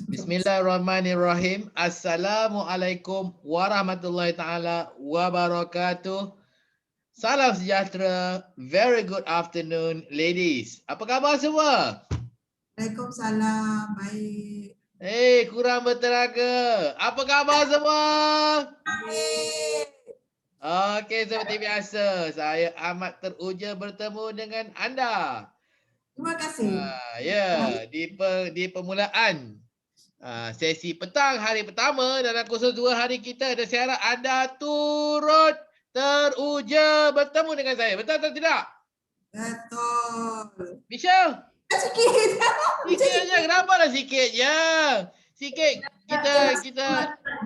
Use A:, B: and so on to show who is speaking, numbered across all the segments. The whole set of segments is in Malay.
A: Bismillahirrahmanirrahim. Assalamualaikum warahmatullahi taala wabarakatuh. Salam sejahtera. Very good afternoon, ladies. Apa khabar semua?
B: Waalaikumsalam. Baik.
A: Kurang bertenaga. Apa khabar semua?
B: Baik.
A: Okey, seperti biasa, saya amat teruja bertemu dengan anda.
B: Terima kasih.
A: Di permulaan sesi petang hari pertama dalam kursus 2 hari kita, dan saya harap anda turut teruja bertemu dengan saya. Betul atau tidak?
B: Betul.
A: Michelle?
B: Sikit.
A: Sikit je. Kenapa dah sikit je? Sikit. Kita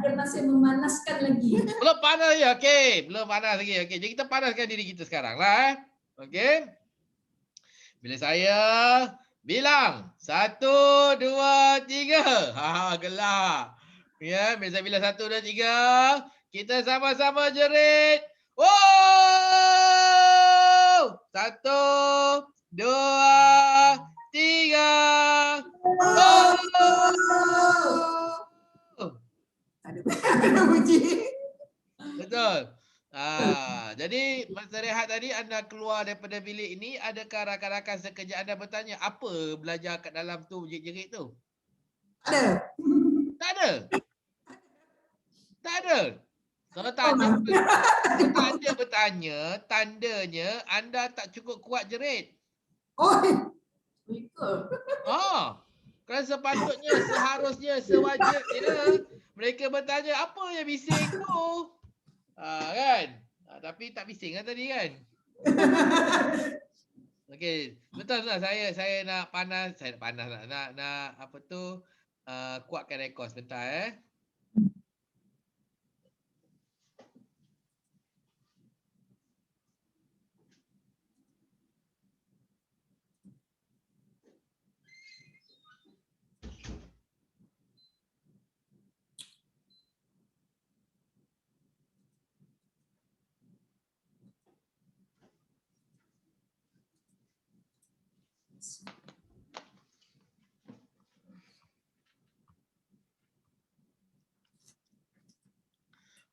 C: dia masih memanaskan lagi.
A: belum panas je. Okey. Belum panas lagi. Okey. Jadi kita panaskan diri kita sekarang lah. Okey. Bila saya bilang 1, 2, 3. Gelap. Ya, bila saya bilang 1, 2, 3, kita sama-sama jerit. Wow! 1, 2, 3. Oh!
B: Ada puji.
A: Betul. Jadi masa rehat tadi anda keluar daripada bilik ini, adakah rakan-rakan sekerja anda bertanya apa belajar kat dalam tu jerit-jerit tu?
B: Ada.
A: Tak ada. Tak ada. Kalau tak ada bertanya, tandanya anda tak cukup kuat jerit.
B: Oh.
A: Kan sepatutnya, seharusnya, sewajarnya mereka bertanya apa yang bising tu. Kan? Tapi tak bising kan tadi kan? Okey, betul lah, saya nak panas, nak apa tu, kuatkan rekod sebentar .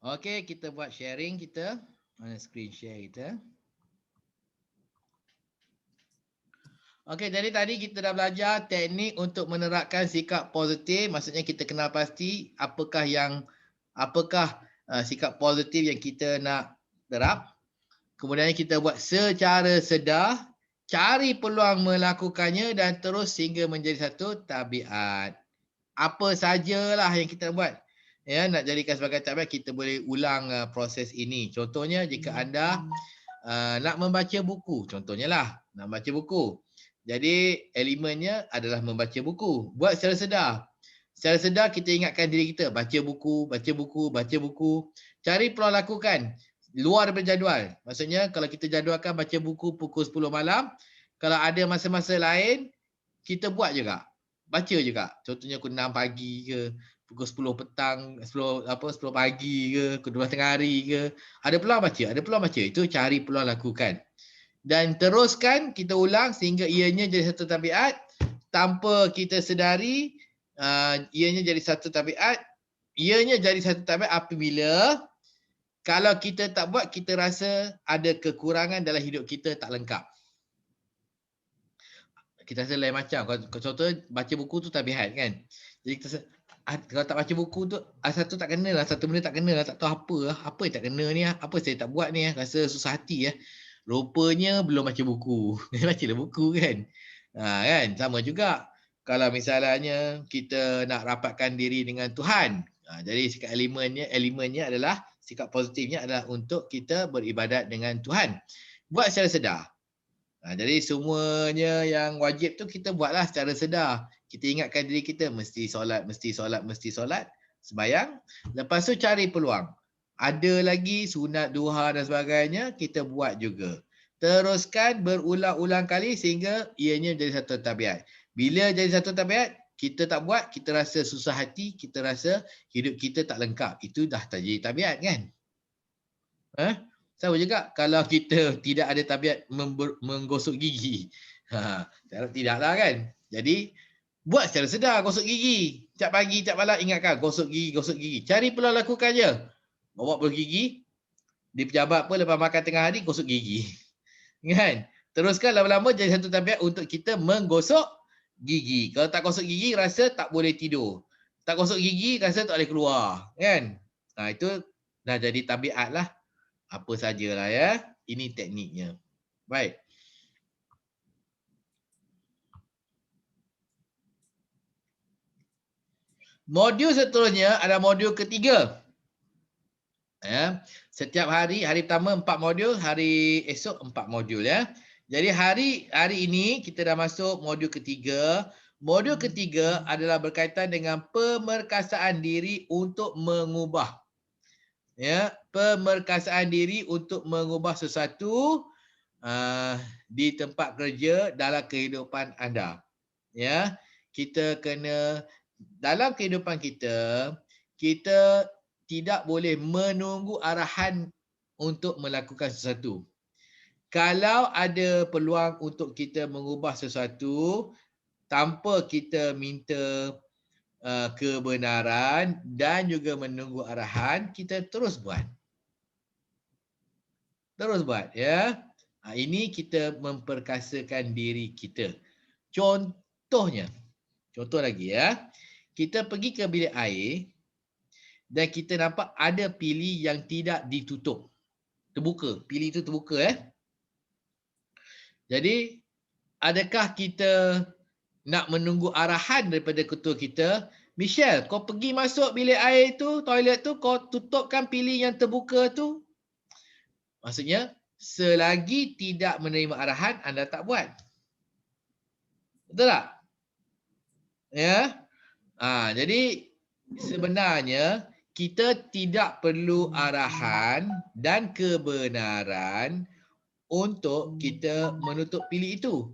A: Okey, kita buat sharing kita. Mana screen share kita. Okey, jadi tadi kita dah belajar teknik untuk menerapkan sikap positif. Maksudnya kita kenal pasti apakah sikap positif yang kita nak terap. Kemudian kita buat secara sedar, cari peluang melakukannya dan terus sehingga menjadi satu tabiat. Apa sajalah yang kita buat, ya, nak jadikan sebagai tabiat, kita boleh ulang proses ini. Contohnya jika anda nak membaca buku, contohnya lah nak baca buku. Jadi elemennya adalah membaca buku. Buat secara sedar. Secara sedar kita ingatkan diri kita, baca buku, baca buku, baca buku. Cari peluang lakukan luar daripada jadual. Maksudnya kalau kita jadualkan baca buku pukul 10 malam, kalau ada masa-masa lain, kita buat juga. Baca juga. Contohnya pukul 6 pagi ke, pukul 10 petang, 10 pagi ke, pukul 12 tengah hari ke. Ada peluang baca, Itu cari peluang lakukan. Dan teruskan kita ulang sehingga ianya jadi satu tabiat. Tanpa kita sedari, ianya jadi satu tabiat. Ianya jadi satu tabiat apabila kalau kita tak buat, kita rasa ada kekurangan dalam hidup kita, tak lengkap. Kita rasa lain macam. Contoh baca buku tu tabiat kan. Jadi kita kalau tak baca buku tu, satu tak kena lah, satu benda tak kena lah, tak tahu apa yang tak kena ni, apa saya tak buat ni, rasa susah hati . Rupanya belum baca buku. Bacalah buku kan. Kan? Sama juga kalau misalnya kita nak rapatkan diri dengan Tuhan. Jadi sikap elemennya adalah, sikap positifnya adalah untuk kita beribadat dengan Tuhan. Buat secara sedar. Jadi semuanya yang wajib tu kita buatlah secara sedar. Kita ingatkan diri kita mesti solat, sembahyang. Lepas tu cari peluang. Ada lagi sunat duha dan sebagainya, kita buat juga. Teruskan berulang-ulang kali sehingga ianya jadi satu tabiat. Bila jadi satu tabiat, kita tak buat, kita rasa susah hati, kita rasa hidup kita tak lengkap. Itu dah tak jadi tabiat kan? Sama juga kalau kita tidak ada tabiat menggosok gigi. Tidaklah kan. Jadi buat secara sedar gosok gigi. Tiap pagi, tiap malam ingatkan gosok gigi, gosok gigi. Cari peluang lakukan je. Bawa bergigi, di pejabat pun lepas makan tengah hari gosok gigi. Kan? Teruskan lama-lama jadi satu tabiat untuk kita menggosok gigi. Kalau tak gosok gigi rasa tak boleh tidur. Tak gosok gigi rasa tak boleh keluar. Kan? Nah itu dah jadi tabiat lah. Apa sajalah ya. Ini tekniknya. Baik. Modul seterusnya adalah modul ketiga. Ya. Setiap hari pertama 4 modul, hari esok 4 modul ya. Jadi hari ini kita dah masuk modul ketiga. Modul ketiga adalah berkaitan dengan pemerkasaan diri untuk mengubah. Ya, pemerkasaan diri untuk mengubah sesuatu di tempat kerja dalam kehidupan anda. Ya, kita kena dalam kehidupan kita tidak boleh menunggu arahan untuk melakukan sesuatu. Kalau ada peluang untuk kita mengubah sesuatu tanpa kita minta kebenaran dan juga menunggu arahan, kita terus buat. Terus buat ya. Ini kita memperkasakan diri kita. Contoh lagi ya. Kita pergi ke bilik air dan kita nampak ada pili yang tidak ditutup. Terbuka. Pili itu terbuka Jadi adakah kita nak menunggu arahan daripada ketua kita, Michelle, kau pergi masuk bilik air tu, toilet tu, kau tutupkan pili yang terbuka tu. Maksudnya, selagi tidak menerima arahan, anda tak buat. Betul tak? Ya. Jadi sebenarnya kita tidak perlu arahan dan kebenaran untuk kita menutup pili itu.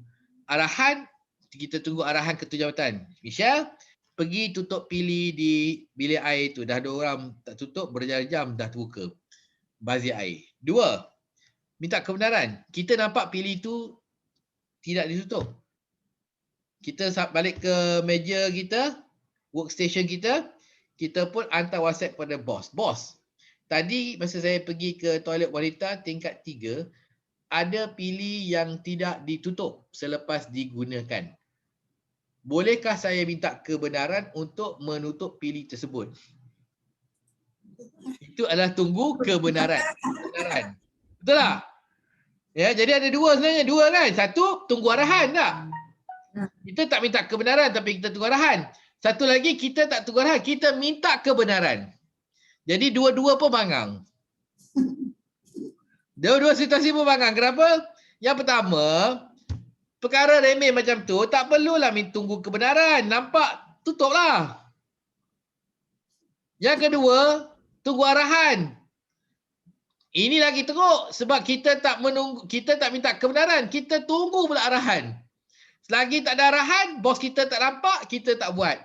A: Arahan, kita tunggu arahan ketua jawatan. Michelle, pergi tutup pili di bilik air itu. Dah 2 orang tak tutup, berjam-jam dah terbuka bazir air. 2, minta kebenaran. Kita nampak pili itu tidak ditutup. Kita balik ke meja kita, workstation kita, kita pun hantar WhatsApp kepada bos. Bos, tadi masa saya pergi ke toilet wanita tingkat 3, ada pili yang tidak ditutup selepas digunakan. Bolehkah saya minta kebenaran untuk menutup pili tersebut? Itu adalah tunggu kebenaran. Betul tak? Ya, jadi ada 2 sebenarnya. 2 kan? 1, tunggu arahan tak? Kita tak minta kebenaran tapi kita tunggu arahan. Satu lagi, kita tak tunggu arahan. Kita minta kebenaran. Jadi dua-dua pun bangang. Dua-dua situasi pun bangang. Kenapa? Yang pertama, perkara remeh macam tu tak perlulah tunggu kebenaran. Nampak, tutuplah. Yang kedua, tunggu arahan. Ini lagi teruk sebab kita tak minta kebenaran, kita tunggu pula arahan. Selagi tak ada arahan, bos kita tak nampak, kita tak buat.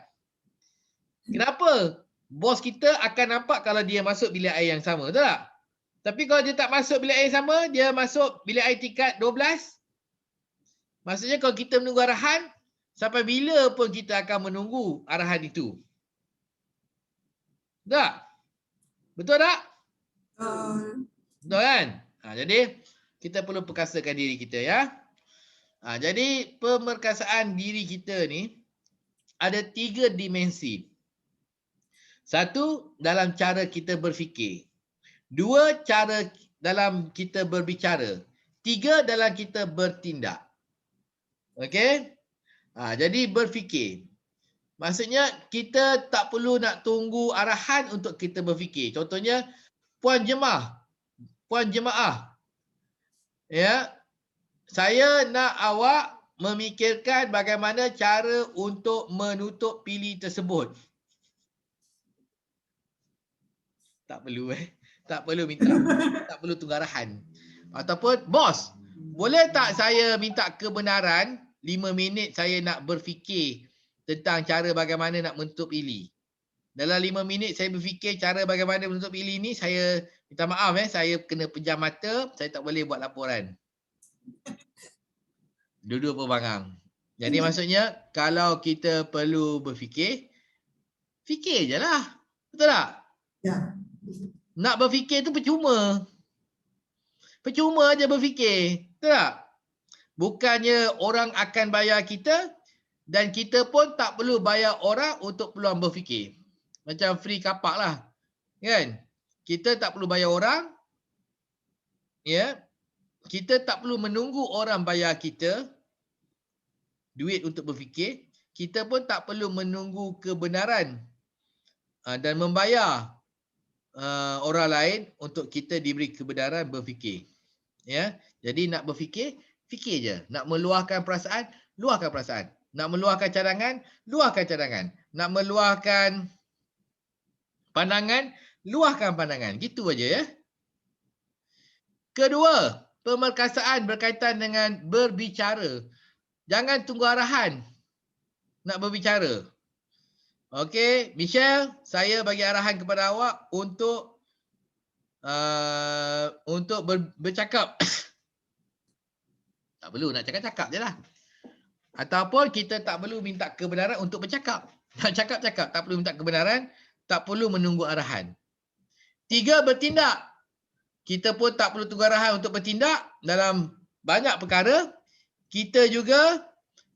A: Kenapa? Bos kita akan nampak kalau dia masuk bilik air yang sama, betul tak? Tapi kalau dia tak masuk bilik air sama, dia masuk bilik air tingkat 12. Maksudnya kalau kita menunggu arahan, sampai bila pun kita akan menunggu arahan itu. Betul tak? Betul tak? Betul kan? Jadi kita perlu perkasakan diri kita ya. Jadi pemerkasaan diri kita ni ada 3 dimensi. 1, dalam cara kita berfikir. 2, cara dalam kita berbicara. 3, dalam kita bertindak. Okey? Jadi berfikir. Maksudnya kita tak perlu nak tunggu arahan untuk kita berfikir. Contohnya puan jemaah. Ya. Saya nak awak memikirkan bagaimana cara untuk menutup pili tersebut. Tak perlu Tak perlu minta. Tak perlu tunggu arahan. Ataupun bos, boleh tak saya minta kebenaran 5 minit saya nak berfikir tentang cara bagaimana nak menutup pili. dalam 5 minit saya berfikir cara bagaimana untuk pilih ni, saya minta maaf saya kena pejam mata, saya tak boleh buat laporan. Dua-dua berbangang. Jadi maksudnya kalau kita perlu berfikir, fikir je lah. Betul tak?
B: Ya.
A: Nak berfikir tu percuma. Percuma je berfikir. Betul tak? Bukannya orang akan bayar kita dan kita pun tak perlu bayar orang untuk peluang berfikir. Macam free kapak lah. Kan? Kita tak perlu bayar orang. Ya. Kita tak perlu menunggu orang bayar kita duit untuk berfikir. Kita pun tak perlu menunggu kebenaran dan membayar orang lain untuk kita diberi kebenaran berfikir. Ya. Jadi nak berfikir, fikir je. Nak meluahkan perasaan, luahkan perasaan. Nak meluahkan cadangan, luahkan cadangan. Nak meluahkan pandangan, luahkan pandangan. Gitu aja ya. Kedua, pemerkasaan berkaitan dengan berbicara. Jangan tunggu arahan nak berbicara. Okey, Michelle, saya bagi arahan kepada awak untuk bercakap. Tak perlu nak cakap-cakap je lah. Ataupun kita tak perlu minta kebenaran untuk bercakap. Nak cakap-cakap, tak perlu minta kebenaran, tak perlu menunggu arahan. 3, bertindak. Kita pun tak perlu tunggu arahan untuk bertindak dalam banyak perkara. Kita juga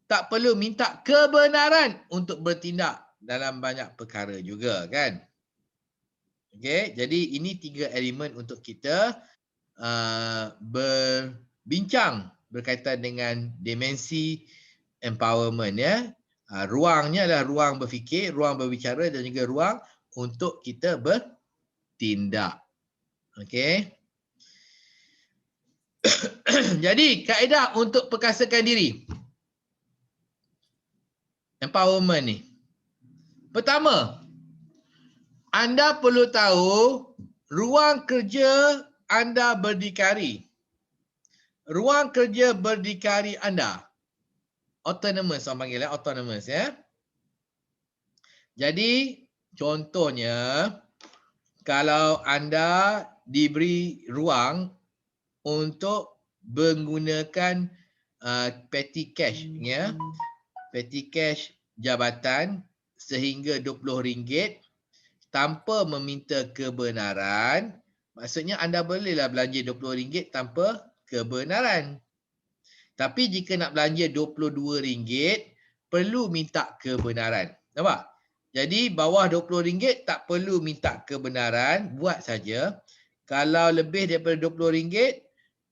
A: tak perlu minta kebenaran untuk bertindak dalam banyak perkara juga kan. Okey, jadi ini 3 elemen untuk kita berbincang berkaitan dengan dimensi empowerment ya. Ruangnya adalah ruang berfikir, ruang berbicara dan juga ruang untuk kita bertindak. Okey. Jadi kaedah untuk perkasakan diri. Empowerment ni. Pertama, anda perlu tahu ruang kerja anda berdikari. Ruang kerja berdikari anda. Autonomous orang panggil autonomous ya. Jadi contohnya kalau anda diberi ruang untuk menggunakan petty cash ya. Petty cash jabatan sehingga RM20 tanpa meminta kebenaran, maksudnya anda bolehlah belanja RM20 tanpa kebenaran. Tapi jika nak belanja RM22, perlu minta kebenaran. Nampak? Jadi bawah RM20 tak perlu minta kebenaran, buat saja. Kalau lebih daripada RM20,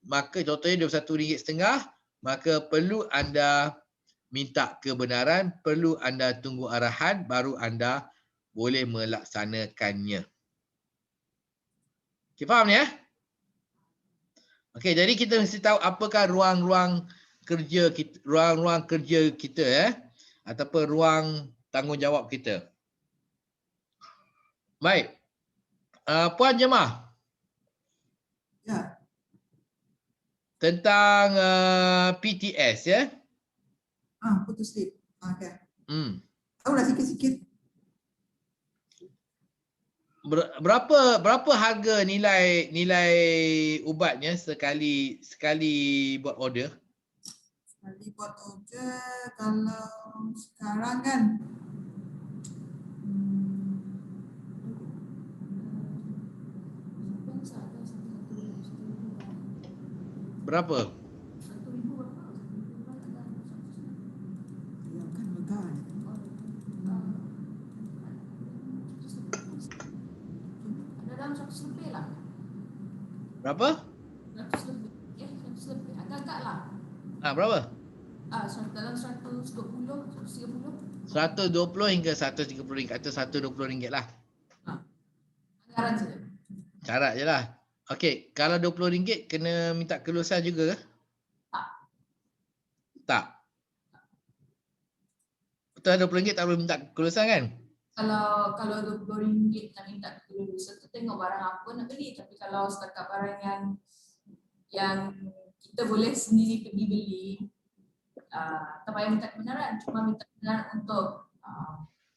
A: maka contohnya RM21.50, maka perlu anda minta kebenaran, perlu anda tunggu arahan, baru anda boleh melaksanakannya. Okay, faham ya? Okey, jadi kita mesti tahu apakah ruang-ruang kerja kita, ruang-ruang kerja kita ataupun ruang tanggungjawab kita. Baik. Puan Jemaah.
B: Ya.
A: Tentang PTS ya.
B: Putus slip. Okay.
A: Tahu
B: lah sikit-sikit.
A: Berapa harga nilai ubatnya sekali buat order?
B: Sekali buat order kalau sekarang kan
A: berapa? Berapa?
C: 100 lebih. 100 lebih. Agak-agak lah.
A: Berapa?
C: Dalam 120, 130.
A: 120 hingga 130 ringgit atau 120 ringgit lah.
C: Anggaran saja.
A: Syarat je lah. Okey, kalau 20 ringgit kena minta kelulusan juga ke? Tak. Betul 20 ringgit tak perlu minta kelulusan kan?
C: Kalau RM20 nak minta kelulusan tu tengok barang apa nak beli. Tapi kalau setakat barang yang kita boleh sendiri pergi beli, tak payah minta kebenaran. Cuma minta kebenaran untuk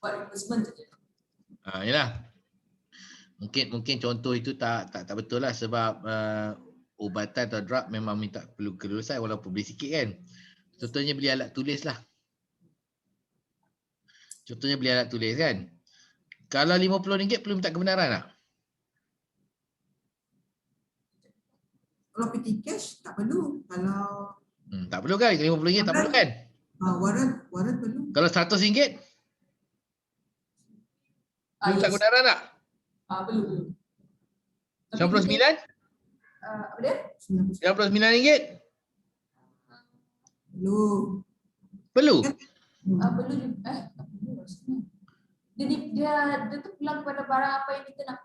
C: buat reimbursement saja.
A: Yalah. Mungkin contoh itu tak betul lah sebab ubatan atau drug memang minta perlu kelulusan walaupun beli sikit kan. Contohnya beli alat tulis lah. Contohnya beli alat tulis kan. Kalau RM50 perlu minta kebenaran tak?
B: Kalau PT cash tak perlu. Kalau
A: Tak perlu kan? RM50 tak perlu kan?
B: warrant perlu.
A: Kalau RM100 perlu minta
C: Yes.
A: kebenaran tak?
C: Perlu. Tapi
A: RM99?
C: kita, apa dia?
A: RM99?
B: Perlu.
A: Perlu?
C: Perlu juga. Dia tu pulang kepada barang apa yang kita nak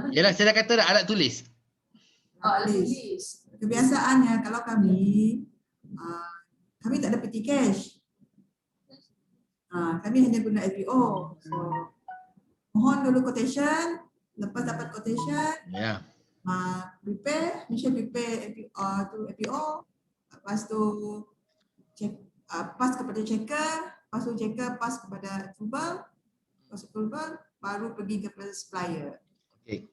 C: beli.
A: Yalah, saya dah kata dah alat tulis.
C: Tulis.
B: Kebiasaannya kalau kami tak ada PT cash. Kami hanya guna FPO. So mohon dulu quotation, lepas dapat quotation,
A: Ya.
B: prepare FPO, lepas tu pass kepada checker, lepas tu checker pass kepada approval, lepas approval baru pergi kepada supplier.
A: Okay.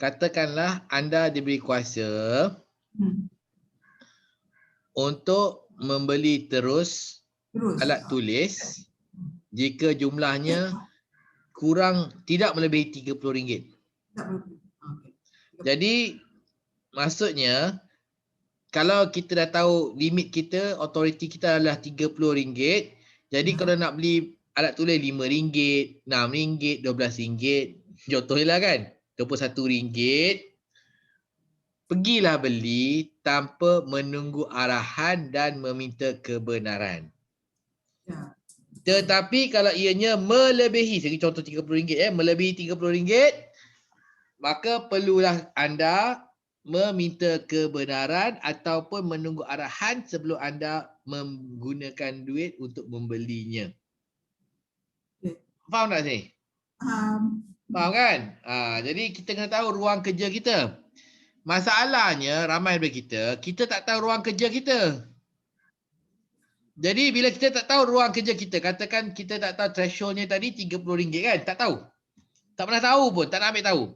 A: Katakanlah anda diberi kuasa untuk membeli terus alat tulis jika jumlahnya tidak melebihi RM30.
B: Tak perlu.
A: Jadi maksudnya kalau kita dah tahu limit kita, authority kita adalah RM30. Jadi kalau nak beli alat tulis RM5, RM6, RM12, contohnya kan, RM21, pergilah beli tanpa menunggu arahan dan meminta kebenaran.
B: Ya.
A: Tetapi kalau ianya melebihi, segi contoh RM30, melebihi RM30, maka perlulah anda meminta kebenaran ataupun menunggu arahan sebelum anda menggunakan duit untuk membelinya. Faham tak sini? Faham kan? Jadi kita kena tahu ruang kerja kita. Masalahnya ramai daripada kita tak tahu ruang kerja kita. Jadi bila kita tak tahu ruang kerja kita, katakan kita tak tahu thresholdnya tadi RM30 kan? Tak tahu. Tak pernah tahu pun, tak nak ambil tahu.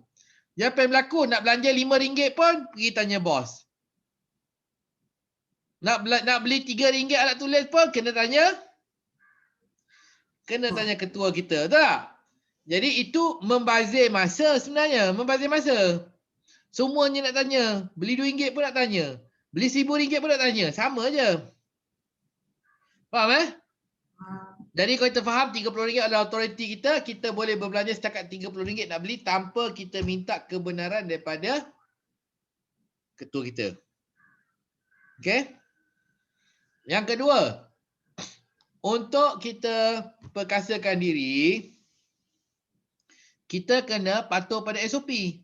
A: Yang apa yang berlaku? Nak belanja RM5 pun pergi tanya bos. Nak beli RM3 alat tulis pun kena tanya ketua kita, tak? Jadi itu membazir masa sebenarnya, membazir masa. Semuanya nak tanya, beli RM2 pun nak tanya. Beli RM1,000 pun nak tanya, sama je. Faham Jadi kalau kita faham RM30 adalah autoriti kita, kita boleh berbelanja setakat RM30 nak beli tanpa kita minta kebenaran daripada ketua kita. Okey? Yang kedua, untuk kita perkasakan diri, kita kena patuh pada SOP.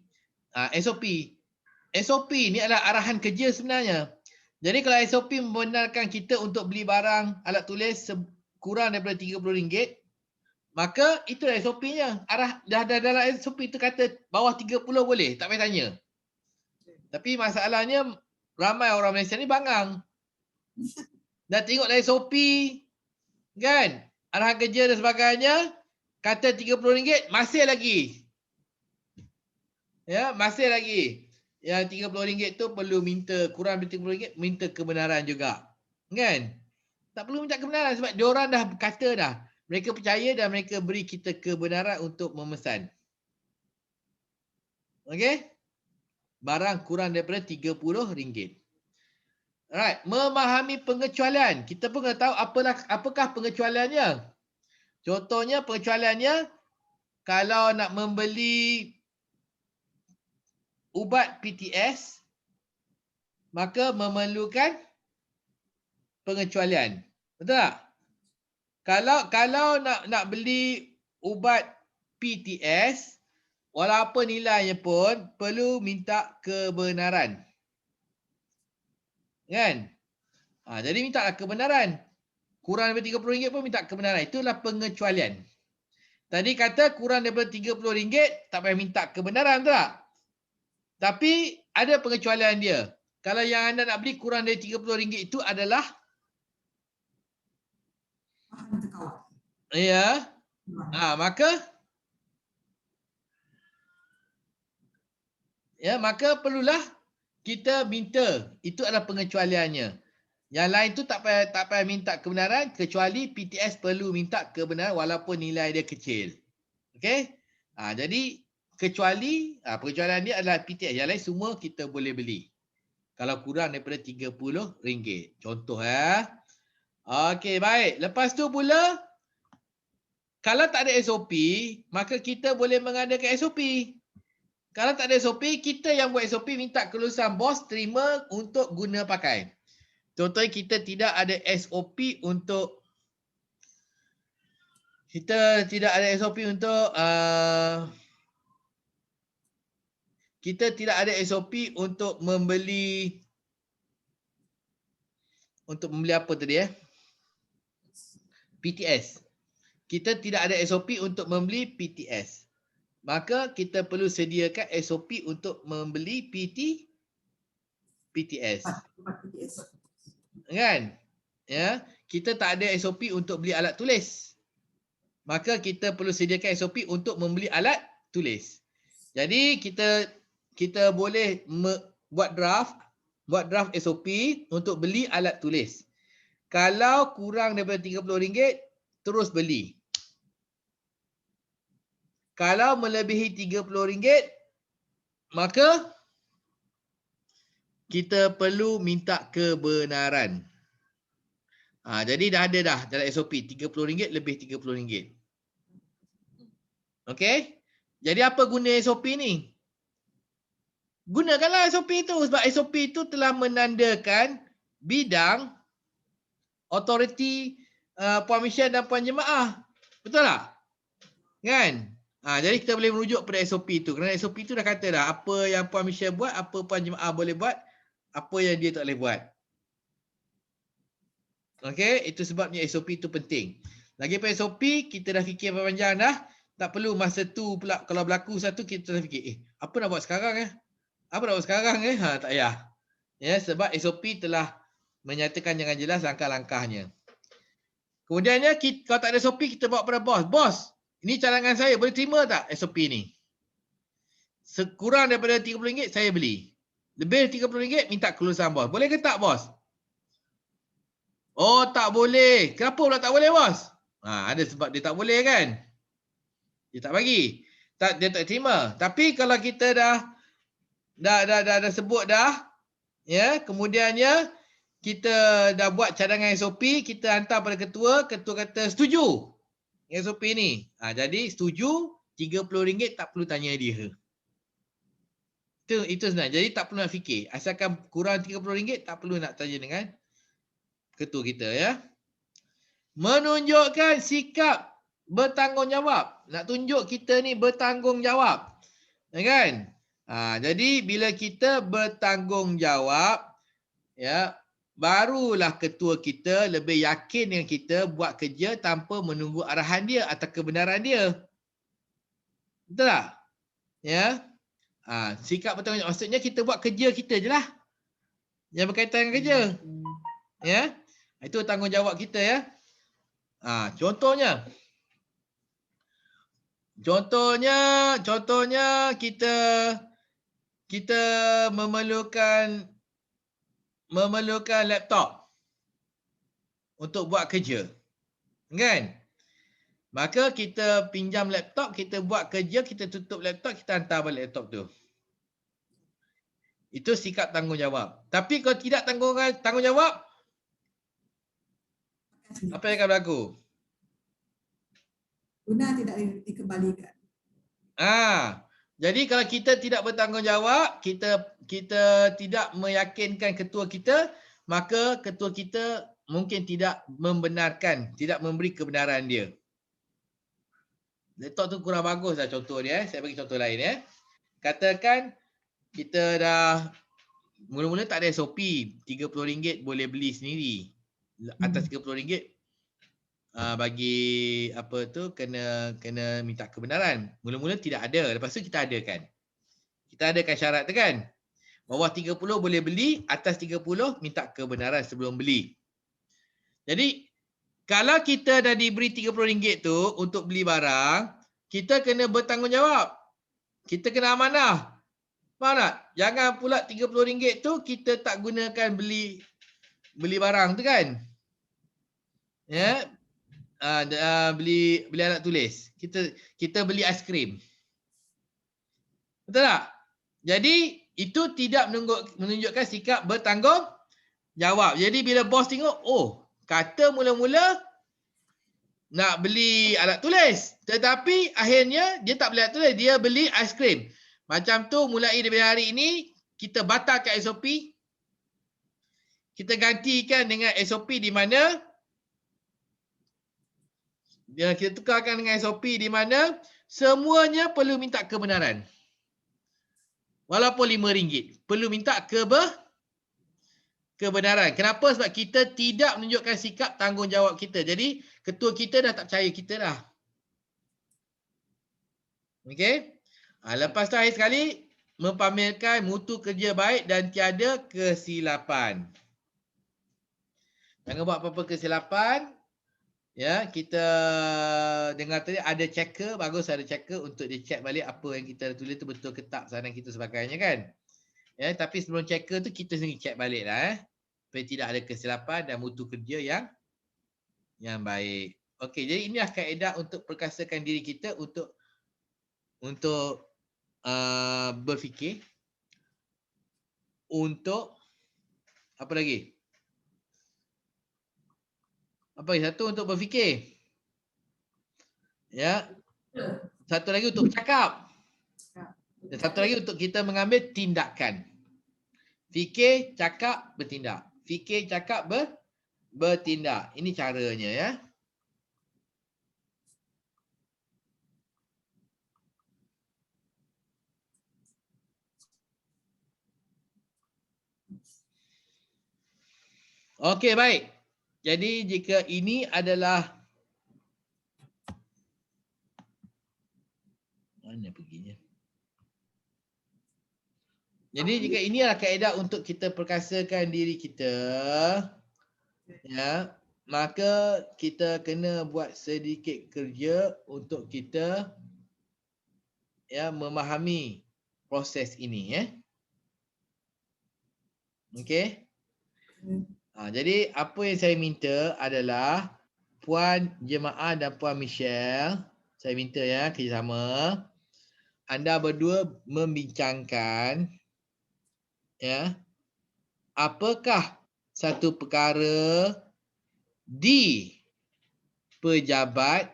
A: SOP ni adalah arahan kerja sebenarnya. Jadi kalau SOP membenarkan kita untuk beli barang alat tulis kurang daripada RM30, maka itulah SOP-nya. Dah dalam SOP itu kata bawah 30 boleh, tak payah tanya. Tapi masalahnya ramai orang Malaysia ni bangang. Dah tengok dari SOP kan, arahan kerja dan sebagainya, kata RM30 masih lagi. Ya, masih lagi. Yang RM30 tu perlu minta, kurang dari RM30 minta kebenaran juga. Kan? Tak perlu minta kebenaran sebab diorang dah kata dah. Mereka percaya dan mereka beri kita kebenaran untuk memesan. Okey? Barang kurang daripada RM30. Alright, memahami pengecualian. Kita pun kena tahu apakah pengecualiannya. Contohnya pengecualiannya, kalau nak membeli ubat PTS, maka memerlukan pengecualian. Betul tak? Kalau nak beli ubat PTS, walaupun nilainya pun perlu minta kebenaran. Kan? Jadi mintalah kebenaran. Kurang daripada RM30 pun minta kebenaran. Itulah pengecualian. Tadi kata kurang daripada RM30 tak payah minta kebenaran, betul tak? Tapi ada pengecualian dia. Kalau yang anda nak beli kurang dari RM30 itu adalah Maka perlulah kita minta. Itu adalah pengecualiannya. Yang lain tu tak payah minta kebenaran kecuali PTS perlu minta kebenaran walaupun nilai dia kecil. Okey? Jadi pengecualian dia adalah PTS. Yang lain semua kita boleh beli. Kalau kurang daripada RM30. Contoh Okey, baik. Lepas tu pula kalau tak ada SOP, maka kita boleh mengadakan SOP. Kalau tak ada SOP, kita yang buat SOP minta kelulusan bos terima untuk guna pakai. Contohnya kita tidak ada SOP untuk membeli apa tadi PTS. Kita tidak ada SOP untuk membeli PTS. Maka kita perlu sediakan SOP untuk membeli PTS. Kan? Ya, kita tak ada SOP untuk beli alat tulis. Maka kita perlu sediakan SOP untuk membeli alat tulis. Jadi kita boleh buat draft SOP untuk beli alat tulis. Kalau kurang daripada RM30, terus beli. Kalau melebihi RM30, maka kita perlu minta kebenaran. Jadi dah ada dalam SOP RM30 lebih RM30. Okey? Jadi apa guna SOP ni? Gunakanlah SOP itu sebab SOP itu telah menandakan bidang autoriti Puan Mishan dan Puan Jemaah. Betul tak? Kan? Jadi kita boleh merujuk pada SOP itu. Kerana SOP itu dah kata dah apa yang Puan Mishan buat, apa Puan Jemaah boleh buat, apa yang dia tak boleh buat. Okey, itu sebabnya SOP itu penting. Lagi pada SOP, kita dah fikir panjang dah. Tak perlu masa tu pula kalau berlaku satu kita dah fikir, apa nak buat sekarang Apa nak buat sekarang Tak payah. Ya, sebab SOP telah menyatakan dengan jelas langkah-langkahnya. Kemudiannya kalau tak ada SOP kita bawa pada bos. Bos, ini cadangan saya, boleh terima tak SOP ni? Sekurang daripada RM30 saya beli. Lebih RM30 minta kelulusan bos. Boleh ke tak bos? Oh, tak boleh. Kenapa pula tak boleh bos? Ada sebab dia tak boleh kan? Dia tak bagi. Dia tak terima. Tapi kalau kita dah sebut dah, ya, kemudiannya kita dah buat cadangan SOP, kita hantar pada ketua kata setuju SOP ni. Jadi setuju, RM30 tak perlu tanya dia. Itu sebenarnya. Jadi tak perlu nak fikir. Asalkan kurang RM30 tak perlu nak tanya dengan ketua kita ya. Menunjukkan sikap bertanggungjawab. Nak tunjuk kita ni bertanggungjawab. Kan? Jadi bila kita bertanggungjawab, ya, barulah ketua kita lebih yakin dengan kita buat kerja tanpa menunggu arahan dia atau kebenaran dia. Betul tak? Ya. Sikap bertanggungjawab maksudnya kita buat kerja kita je lah. Yang berkaitan dengan kerja. Ya. Itu tanggungjawab kita ya. Contohnya kita memerlukan laptop untuk buat kerja. Kan? Maka kita pinjam laptop, kita buat kerja, kita tutup laptop, kita hantar balik laptop tu. Itu sikap tanggungjawab. Tapi kalau tidak tanggungjawab, apa yang akan berlaku?
B: Guna tidak dikembalikan.
A: Jadi kalau kita tidak bertanggungjawab, kita tidak meyakinkan ketua kita, maka ketua kita mungkin tidak membenarkan, tidak memberi kebenaran dia. Laptop tu kurang bagus lah contoh dia. Saya bagi contoh lain ya. Katakan kita dah mula-mula tak ada SOP, RM30 boleh beli sendiri. Atas RM30 bagi apa tu kena minta kebenaran. Mula-mula tidak ada, lepas tu kita adakan. Kita adakan syarat tu kan. Bawah 30 boleh beli, atas 30 minta kebenaran sebelum beli. Jadi Kalau kita dah diberi RM30 tu untuk beli barang, kita kena bertanggungjawab. Kita kena amanah. Faham tak? Jangan pula RM30 tu kita tak gunakan beli barang tu kan. Ya. Beli alat tulis. Kita beli aiskrim. Betul tak? Jadi itu tidak menunjukkan sikap bertanggungjawab. Jadi bila bos tengok, oh, kata mula-mula nak beli alat tulis. Tetapi akhirnya dia tak beli alat tulis, dia beli aiskrim. Macam tu mulai daripada hari ini kita batalkan SOP. Kita gantikan dengan SOP di mana kita tukarkan dengan SOP di mana semuanya perlu minta kebenaran. Walaupun RM5 perlu minta kebenaran. Kenapa? Sebab kita tidak menunjukkan sikap tanggungjawab kita. Jadi ketua kita dah tak percaya kita dah. Okey. Lepas tu akhir sekali mempamerkan mutu kerja baik dan tiada kesilapan. Jangan buat apa-apa kesilapan. Ya, kita dengar tadi ada checker, bagus ada checker untuk dia check balik apa yang kita tulis tu betul ke tak pesanan kita sebagainya kan. Ya, tapi sebelum checker tu kita sendiri check balik lah supaya tidak ada kesilapan dan mutu kerja yang baik. Okey, jadi inilah kaedah untuk perkasakan diri kita untuk berfikir, untuk apa lagi? Apa lagi? Satu untuk berfikir. Ya. Satu lagi untuk bercakap. Dan satu lagi untuk kita mengambil tindakan. Fikir, cakap, bertindak. Fikir, cakap, bertindak. Ini caranya ya. Okey, baik. Jadi jika ini adalah mana perginya? Jadi jika ini adalah kaedah untuk kita perkasakan diri kita, ya, maka kita kena buat sedikit kerja untuk kita ya memahami proses ini ya. Okey. Jadi apa yang saya minta adalah Puan Jemaah dan Puan Michelle, saya minta ya kerjasama. Anda berdua membincangkan ya apakah satu perkara di pejabat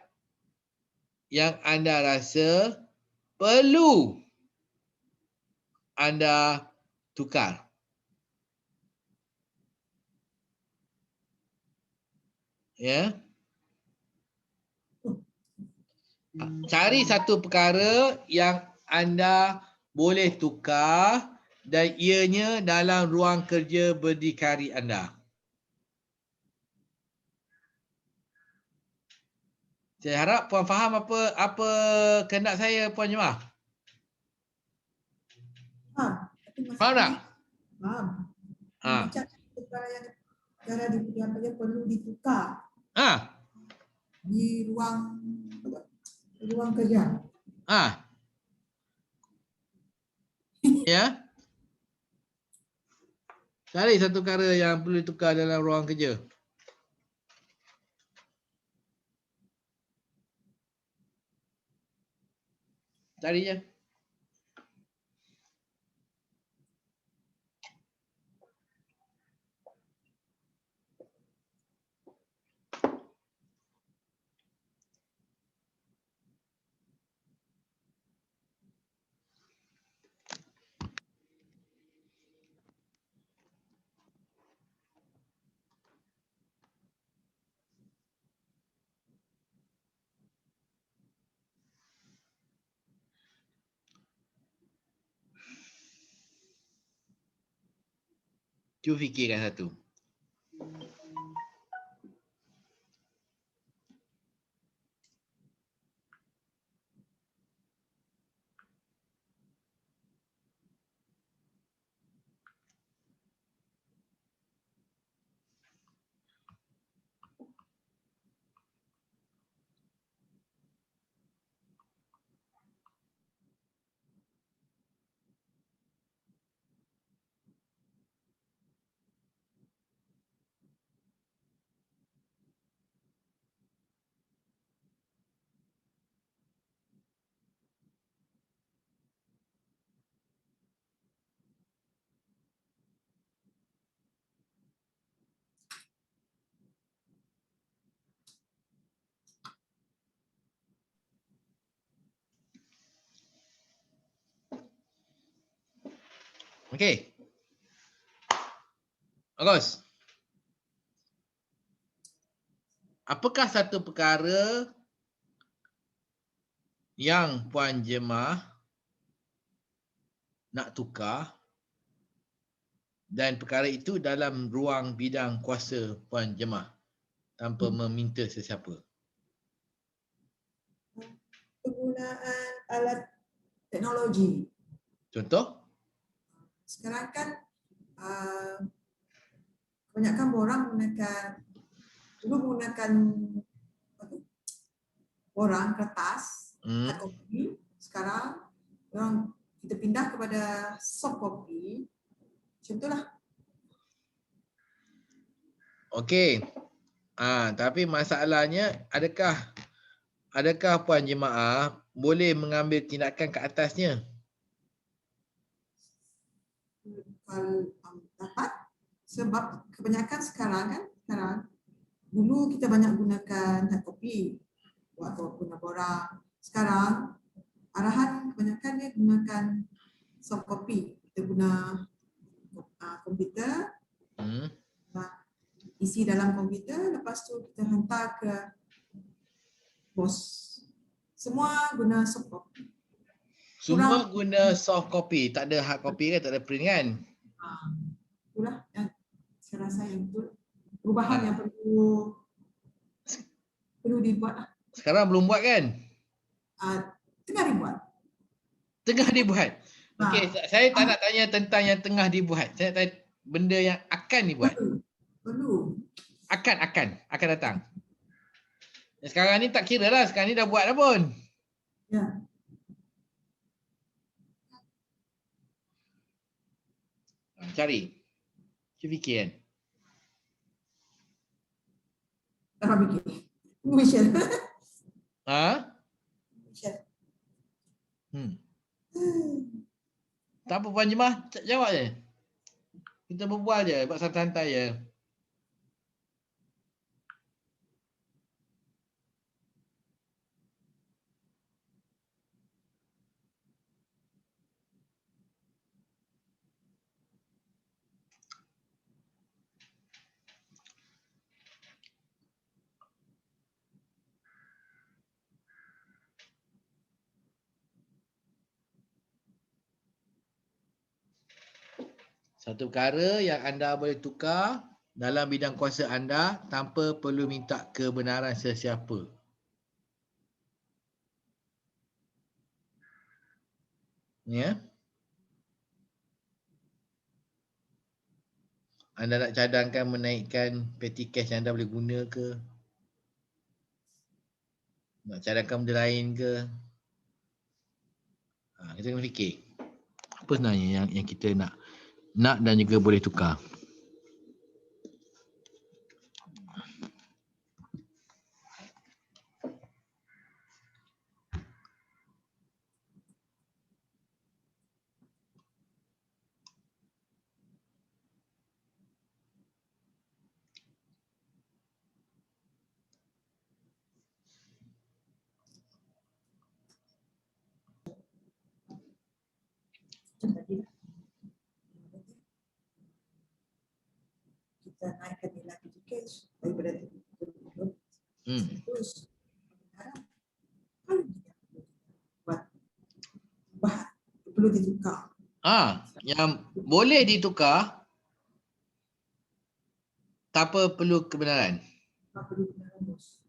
A: yang anda rasa perlu anda tukar. Ya. Cari satu perkara yang anda boleh tukar dan ianya dalam ruang kerja berdikari anda. Saya harap puan faham apa kehendak saya, Puan Jemaah. Faham tak?
B: Faham.
A: Ha.
B: Perkara yang perlu ditukar di ruang kerja.
A: Ya. Cari satu perkara yang perlu ditukar dalam ruang kerja. Cari je. Cuba fikirkan satu. Okey. Bagus. Apakah satu perkara yang Puan Jemaah nak tukar dan perkara itu dalam ruang bidang kuasa Puan Jemaah tanpa meminta sesiapa?
B: Penggunaan alat teknologi.
A: Contoh?
B: Sekarang kan kebanyakan orang menggunakan apa tu? Borang kertas, hard copy. Sekarang kita pindah kepada soft copy. Macam itulah.
A: Okey. Tapi masalahnya adakah Puan Jemaah boleh mengambil tindakan ke atasnya?
B: Kalau dapat, sebab kebanyakan sekarang dulu kita banyak gunakan hard copy waktu guna borang. Sekarang arahan kebanyakan dia gunakan soft copy. Kita guna komputer, isi dalam komputer, lepas tu kita hantar ke bos. Semua guna soft copy.
A: Semua guna soft copy, tak ada hard copy kan, tak ada print kan?
B: Itulah yang saya rasa yang betul. Perubahan yang perlu dibuat.
A: Sekarang belum buat kan?
B: Tengah dibuat.
A: Tengah dibuat. Okey, saya tak nak tanya tentang yang tengah dibuat. Saya nak tanya benda yang akan dibuat.
B: Perlu.
A: Akan datang. Sekarang ni tak kira lah, sekarang ni dah buat dah pun.
B: Ya.
A: Cari. Cuba fikir kan.
B: Tak fikir. Michelle. Michelle.
A: Tak apa Puan Jemaah, jawab je. Kita berbual je, buat santai-santai je. Satu perkara yang anda boleh tukar dalam bidang kuasa anda tanpa perlu minta kebenaran sesiapa. Ya. Anda nak cadangkan menaikkan petty cash yang anda boleh guna ke? Nak cadangkan benda lain ke? Kita kena fikir. Apa sebenarnya yang kita nak dan juga boleh tukar.
B: Kita naikkan nilai petty cash daripada 30. Terus kalau kita buat perlu ditukar.
A: Yang boleh ditukar tanpa perlu kebenaran.
B: Tak perlu kebenaran bos.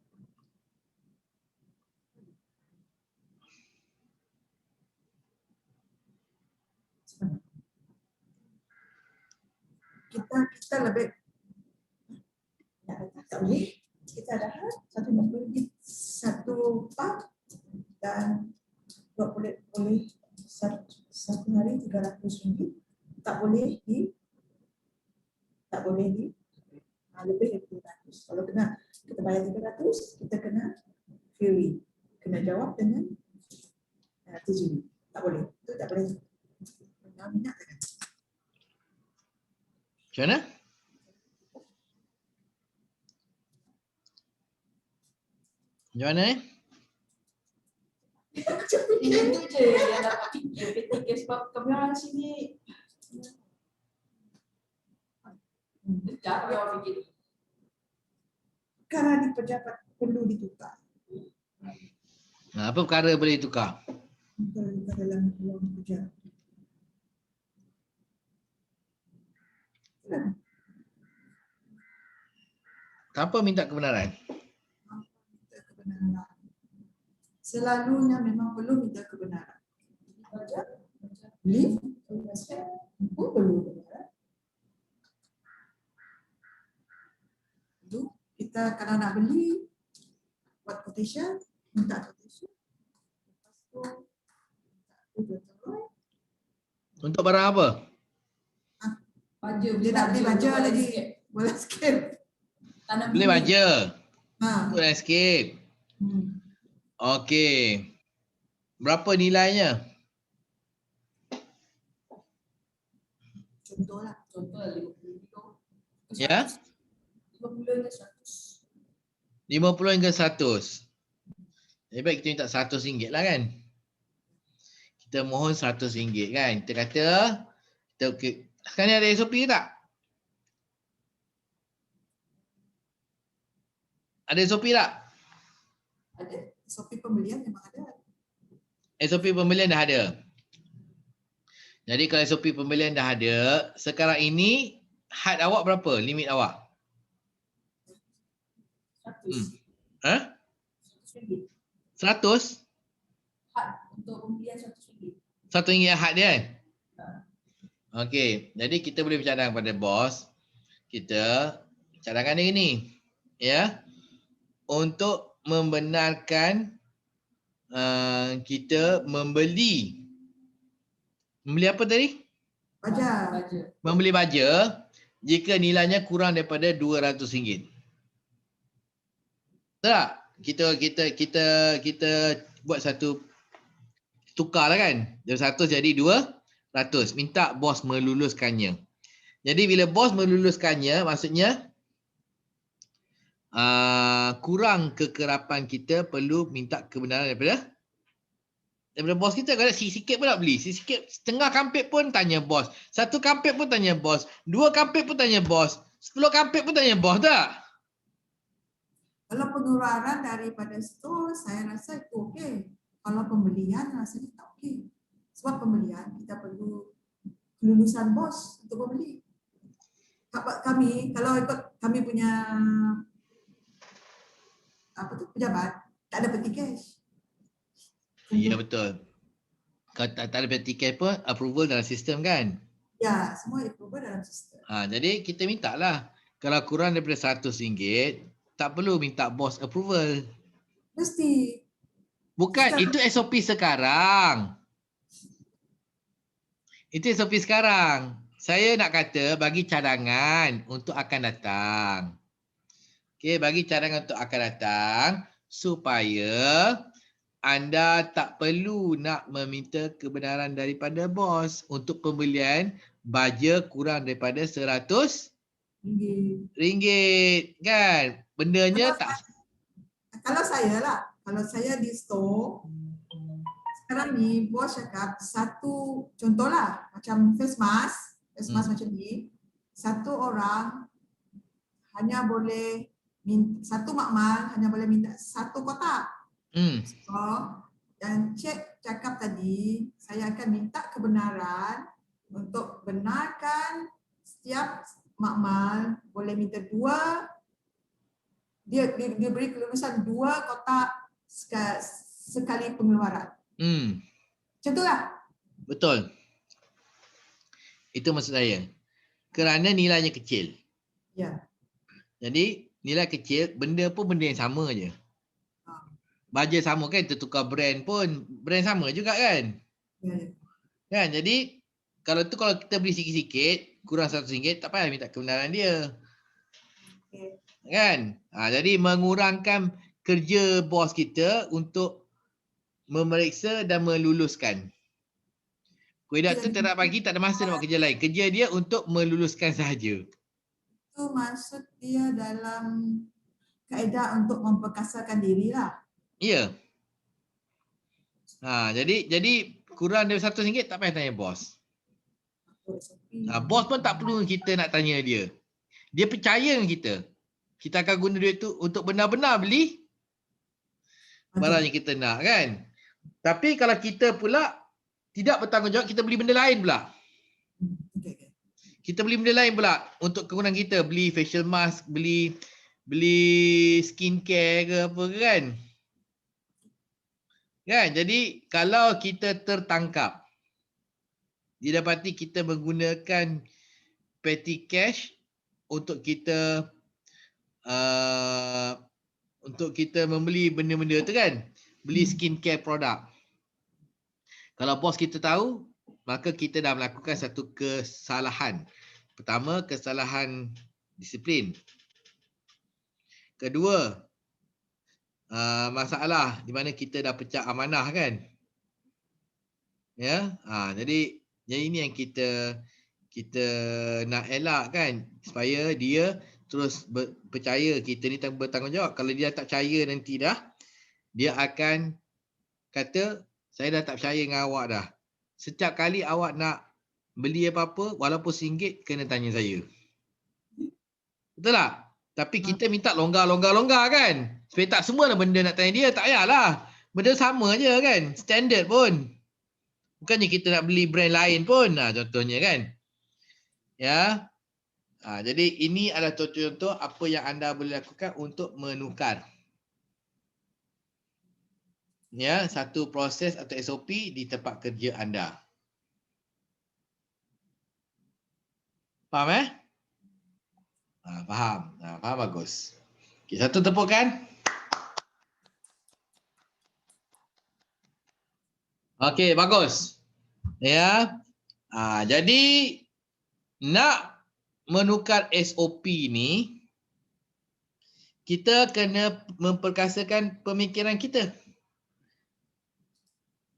B: Kita lebih tak boleh. Kita ada satu pak dan boleh satu hari 300 ringgit. Tak boleh di lebih dari 300. Kalau kena kita bayar 300, kita kena fury. Kena jawab dengan 7. Tak boleh. Itu tak boleh. Minat kan?
A: Macam mana? Macam mana
C: Itu je yang dapat fikir petty cash sebab kami orang sini Sekejap, biar awak fikir.
B: Perkara di pejabat perlu ditukar.
A: Apa perkara boleh tukar?
B: Perkara dalam ruang kerja.
A: Tanpa minta kebenaran.
B: Minta kebenaran. Selalunya memang perlu minta kebenaran. Beli pun perlu kebenaran. Itu kita kalau nak beli buat quotation, minta quotation. Lepas tu minta betul.
A: Untuk barang apa?
C: Baja,
B: Dia nak beli baja
C: bola
B: lagi.
C: sikit.
B: Bola sikit.
C: Tanam
A: Beli
C: bumi.
A: baja.
B: Ha.
A: Untuk landscape.
B: Hmm.
A: Okey. Berapa nilainya?
B: Contohlah.
C: Contoh 50 kilo.
A: Ya?
C: 50 ke 100.
A: 50 hingga 100. Lebih baik kita minta RM100 lah kan? Kita mohon RM100 kan? Kita kata, sekarang ni ada SOP ke tak? Ada SOP tak?
B: Ada. SOP pembelian memang ada.
A: SOP pembelian dah ada. Jadi kalau SOP pembelian dah ada, sekarang ini had awak berapa? Limit awak?
C: 100.
A: Ha?
C: RM100.
A: 100?
C: Had untuk pembelian RM100.
A: RM1 had dia kan? Okey, jadi kita boleh bercadang pada bos. Kita cadangan dia ni. Ya. Untuk membenarkan kita membeli apa tadi?
B: Baja.
C: Baja.
A: Membeli baja jika nilainya kurang daripada RM200. Tak? Kita buat satu tukar lah kan. Dari 100 jadi 200. Minta bos meluluskannya. Jadi bila bos meluluskannya maksudnya kurang kekerapan kita perlu minta kebenaran daripada bos kita. Kalau sikit pun nak beli, sikit setengah kampit pun tanya bos, 1 kampit pun tanya bos, 2 kampit pun tanya bos, 10 kampit pun tanya bos tak?
B: Kalau pengeluaran daripada store, saya rasa itu okey. Kalau pembelian rasanya tak okey. Sebab pembelian kita perlu kelulusan bos untuk membeli. Kami kalau ikut kami punya pejabat, tak ada peti cash.
A: Ya betul. Kalau tak ada peti cash pun approval dalam sistem kan?
B: Ya, semua approval dalam sistem.
A: Jadi kita minta lah. Kalau kurang daripada RM100, tak perlu minta bos approval.
B: Mesti.
A: Bukan, itu SOP sekarang. Itu SOP sekarang. Saya nak kata bagi cadangan untuk akan datang. Okey, bagi cadangan untuk akan datang supaya anda tak perlu nak meminta kebenaran daripada bos untuk pembelian baja kurang daripada RM100 kan. Bendanya
B: kalau saya lah, kalau saya di store sekarang ni bos cakap satu contohlah macam face mask macam ni, satu orang hanya boleh satu makmal hanya boleh minta 1 kotak. So, dan cek cakap tadi, saya akan minta kebenaran untuk benarkan setiap makmal boleh minta 2, dia beri kelulusan 2 kotak sekali pengeluaran. Macam tu lah.
A: Betul. Itu maksud saya. Kerana nilainya kecil.
B: Ya.
A: Jadi nilai kecil, benda pun benda yang sama je. Baja sama kan, tertukar brand pun brand sama juga kan.
B: Ya.
A: Kan, jadi kalau kita beli sikit-sikit, kurang RM100, tak payah minta kebenaran dia.
B: Okay.
A: Kan? Jadi mengurangkan kerja bos kita untuk memeriksa dan meluluskan. Kuidat tu tak nak bagi, tak ada masa nak buat kerja lain. Kerja dia untuk meluluskan sahaja.
B: Itu maksud dia dalam kaedah untuk memperkasakan diri lah.
A: Ya. Jadi kurang dari RM100 tak payah tanya bos. Bos pun tak perlu kita nak tanya dia. dia percaya dengan kita. Kita akan guna duit tu untuk benar-benar beli barang yang kita nak kan. Tapi kalau kita pula tidak bertanggungjawab, kita beli benda lain pula. Kita beli benda lain pula untuk kegunaan kita. Beli facial mask, beli skincare ke apa ke kan. Kan? Jadi kalau kita tertangkap, didapati kita menggunakan petty cash untuk kita membeli benda-benda tu kan. Beli skincare produk. Kalau bos kita tahu, maka kita dah melakukan satu kesalahan. Pertama, kesalahan disiplin. Kedua, masalah di mana kita dah pecah amanah kan. Ya, jadi ini yang kita nak elak kan, supaya dia terus percaya kita ni bertanggungjawab. Kalau dia tak percaya nanti dah, dia akan kata, saya dah tak percaya dengan awak dah. Setiap kali awak nak beli apa-apa, walaupun RM1, kena tanya saya. Betul tak? Tapi kita minta longgar kan. Supaya tak semua lah benda nak tanya dia. Tak payahlah. Benda sama je kan. Standard pun. Bukannya kita nak beli brand lain pun. Contohnya kan. Ya. Jadi ini adalah contoh-contoh apa yang anda boleh lakukan untuk menukar. Ya, satu proses atau SOP di tempat kerja anda. Faham faham. Faham bagus. Okay, satu tepukan. Okey, bagus. Ya. Jadi nak menukar SOP ni, kita kena memperkasakan pemikiran kita.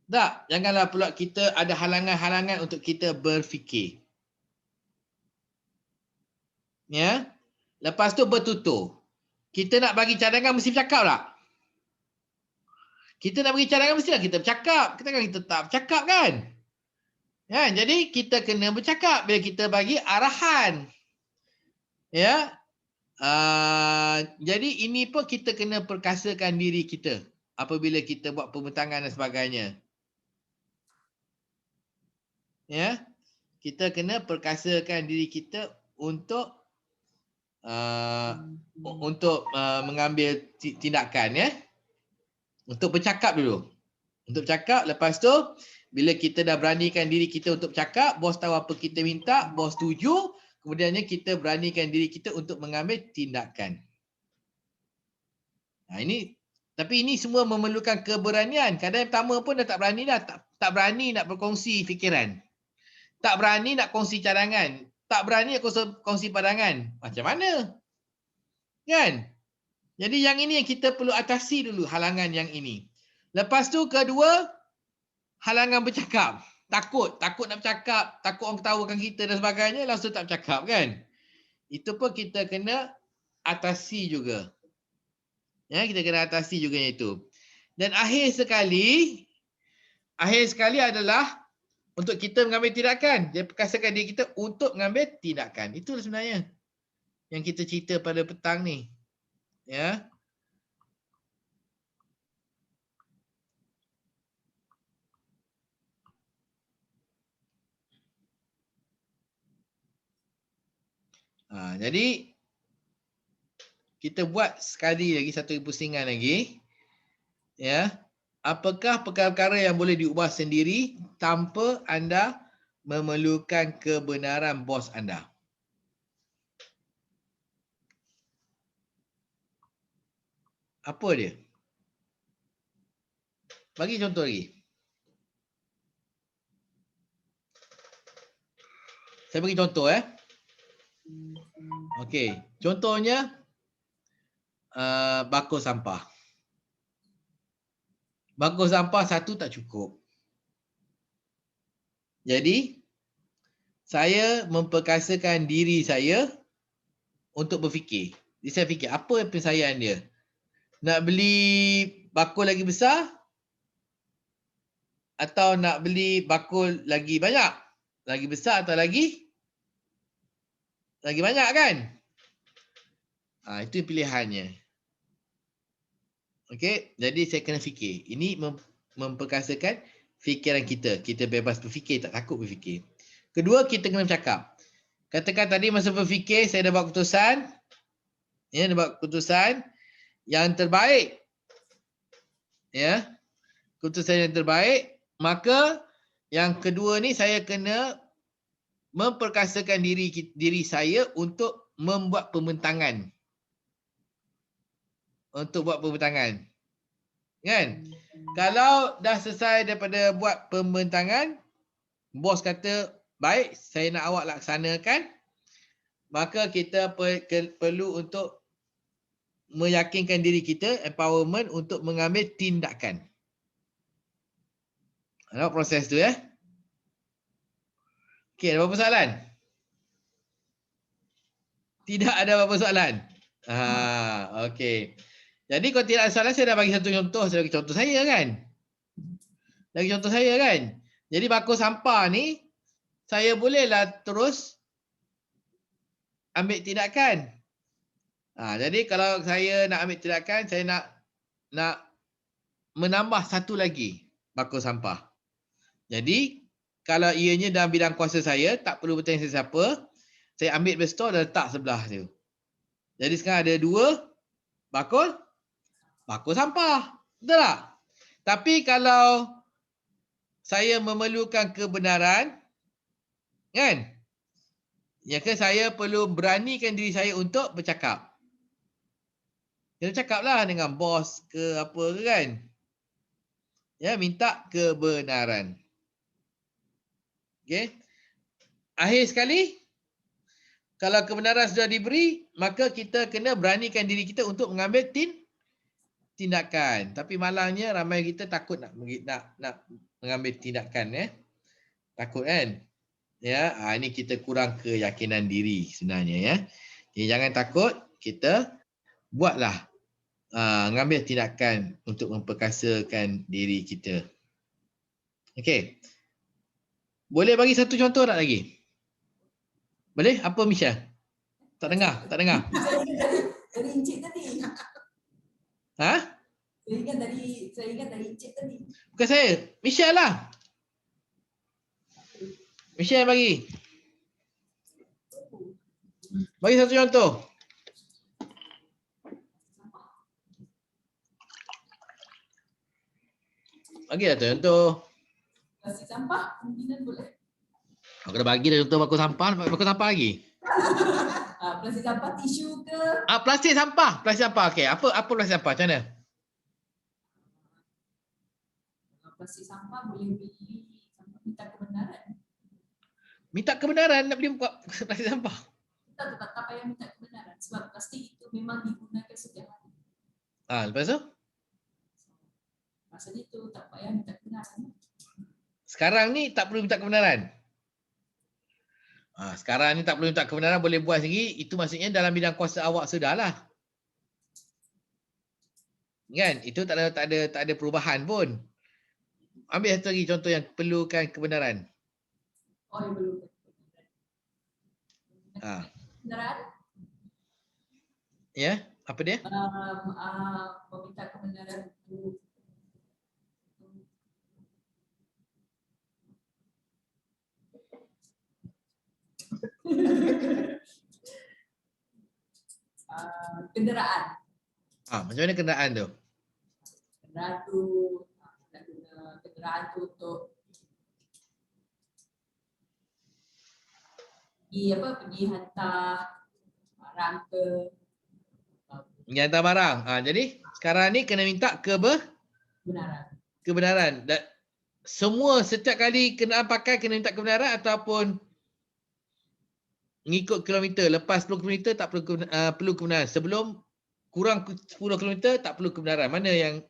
A: Tak, janganlah pula kita ada halangan-halangan untuk kita berfikir. Ya. Lepas tu bertutur. Kita nak bagi cadangan mesti bercakap tak? Kita nak bagi cadangan mestilah kita bercakap. Kita tak bercakap kan? Ya, jadi kita kena bercakap bila kita bagi arahan. Ya. Jadi ini pun kita kena perkasakan diri kita apabila kita buat pembentangan dan sebagainya. Ya. Kita kena perkasakan diri kita untuk mengambil tindakan ya. Untuk bercakap dulu. Untuk bercakap, lepas tu bila kita dah beranikan diri kita untuk bercakap, bos tahu apa kita minta, bos setuju, kemudiannya kita beranikan diri kita untuk mengambil tindakan. Tapi ini semua memerlukan keberanian. Kadang yang pertama pun dah tak berani dah, tak berani nak berkongsi fikiran. Tak berani nak kongsi cadangan. Tak berani nak kongsi pandangan. Macam mana? Kan? Jadi yang ini yang kita perlu atasi dulu, halangan yang ini. Lepas tu kedua, halangan bercakap. Takut nak bercakap, takut orang ketawakan kita dan sebagainya, langsung tak bercakap kan. Itu pun kita kena atasi juga. Ya, kita kena atasi juga itu. Dan akhir sekali adalah untuk kita mengambil tindakan. Dia perkasakan diri kita untuk mengambil tindakan. Itulah sebenarnya yang kita cerita pada petang ni. Ya. Jadi kita buat sekali lagi satu pusingan lagi. Ya. Apakah perkara-perkara yang boleh diubah sendiri tanpa anda memerlukan kebenaran bos anda? Apa dia? Bagi contoh lagi. Saya bagi contoh Okey, contohnya bakul sampah. Bakul sampah satu tak cukup. Jadi saya memperkasakan diri saya untuk berfikir. Jadi saya fikir apa penyelesaian dia? Nak beli bakul lagi besar atau nak beli bakul lagi banyak? Lagi besar atau lagi banyak kan? Itu pilihannya. Okey, jadi saya kena fikir. Ini memperkasakan fikiran kita. Kita bebas berfikir, tak takut berfikir. Kedua, kita kena bercakap. Katakan tadi masa berfikir, saya dah buat keputusan. Ya, dah buat keputusan yang terbaik. Ya, keputusan yang terbaik. Maka yang kedua ni saya kena memperkasakan diri saya untuk membuat pembentangan. Untuk buat pembentangan. Kan? Kalau dah selesai daripada buat pembentangan, bos kata, baik, saya nak awak laksanakan, maka kita perlu untuk meyakinkan diri kita, empowerment untuk mengambil tindakan. Nampak proses tu ya? Okey, ada apa-apa soalan? Tidak ada apa-apa soalan? Okey. Jadi kalau tidak ada soalan, saya dah bagi satu contoh. Saya bagi contoh saya kan? Bagi contoh saya kan? Jadi bakul sampah ni, saya bolehlah terus ambil tindakan. Jadi kalau saya nak ambil tindakan, saya nak menambah satu lagi bakul sampah. Jadi kalau ianya dalam bidang kuasa saya, tak perlu bertanya sesiapa, saya ambil dari stor dan letak sebelah tu. Jadi sekarang ada 2 bakul sampah. Betul tak? Tapi kalau saya memerlukan kebenaran, kan? Ya ke saya perlu beranikan diri saya untuk bercakap. Kita cakaplah dengan bos ke apa ke kan. Ya, minta kebenaran. Okey. Akhir sekali, kalau kebenaran sudah diberi, maka kita kena beranikan diri kita untuk mengambil tindakan. Tapi malangnya ramai kita takut nak mengambil tindakan ya. Takut kan? Ya, ini kita kurang keyakinan diri sebenarnya ya. Jadi jangan takut, kita buatlah mengambil tindakan untuk memperkasakan diri kita. Okey. Boleh bagi satu contoh tak lagi? Boleh? Apa Misha? Tak dengar? Tak dengar?
B: Dari Encik tadi.
A: Ha?
B: Saya ingat dari Encik tadi.
A: Bukan saya. Misha lah. Misha bagi. Bagi satu contoh. Bagi satu contoh.
C: Plastik sampah kemungkinan boleh.
A: Aku dah bagi dah contoh bakul sampah lagi.
C: Plastik sampah tisu ke?
A: Plastik sampah. Okey. Apa plastik sampah? Macam mana?
C: Plastik sampah boleh beli minta kebenaran.
A: Minta kebenaran nak beli plastik sampah.
C: Kita tak payah minta kebenaran sebab plastik itu memang digunakan setiap hari.
A: Lepas tu?
C: Masa itu tak payah minta kebenaran.
A: Sekarang ni tak perlu minta kebenaran. Sekarang ni tak perlu minta kebenaran, boleh buat sendiri. Itu maksudnya dalam bidang kuasa awak sudahlah. Kan? Itu tak ada perubahan pun. Ambil satu lagi contoh yang perlukan kebenaran.
C: Yang perlukan
A: kebenaran.
C: Kebenaran?
A: Ya, apa dia?
C: Meminta kebenaran untuk kenderaan.
A: Macam mana kenderaan tu?
C: Kenderaan tu untuk pergi hantar barang ke.
A: Pergi hantar barang. Jadi sekarang ni kena minta kebenaran. Dan setiap kali kenderaan pakai kena minta kebenaran ataupun mengikut kilometer. Lepas 10 kilometer tak perlu kebenaran. Sebelum kurang 10 kilometer tak perlu kebenaran. Mana yang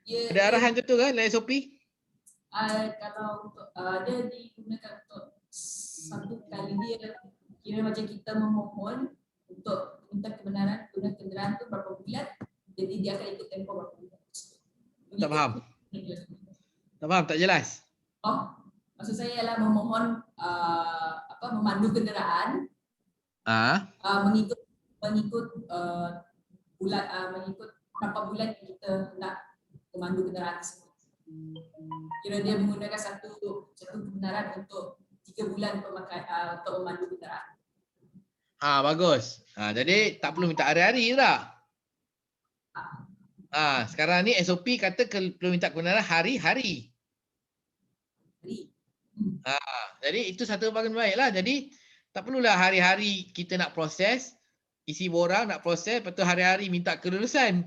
A: ada arahan macam tu kan dalam SOP?
C: Kalau untuk dia digunakan untuk satu kali dia kira macam kita memohon untuk minta kebenaran guna kenderaan tu berapa bulan, jadi dia akan ikut tempoh berapa bulan.
A: Tak faham. Tak faham, tak jelas.
C: Maksud saya ialah memohon memandu kenderaan mengikut mengikut mengikut berapa bulan yang kita nak memandu kenderaan tersebut. Kira dia menggunakan satu kebenaran untuk 3 bulan untuk memandu kenderaan.
A: Bagus. Jadi tak perlu minta hari-hari tak? Sekarang ni SOP kata perlu minta kebenaran hari-hari. Jadi itu satu bahagian baik lah. Jadi tak perlulah hari-hari kita nak proses, isi borang nak proses, lepas tu hari-hari minta kelulusan.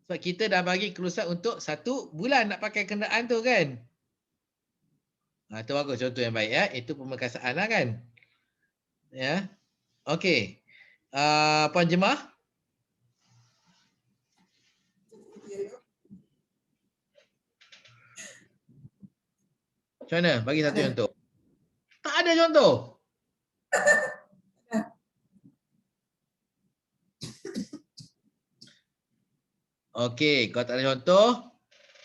A: Sebab kita dah bagi kelulusan untuk 1 bulan nak pakai kenderaan tu kan. Itu bagus, contoh yang baik ya. Itu pemekasaan lah kan. Ya. Okey. Puan Jemaah. Macam mana? Bagi satu contoh. Tak ada contoh. Okey, kalau tak ada contoh,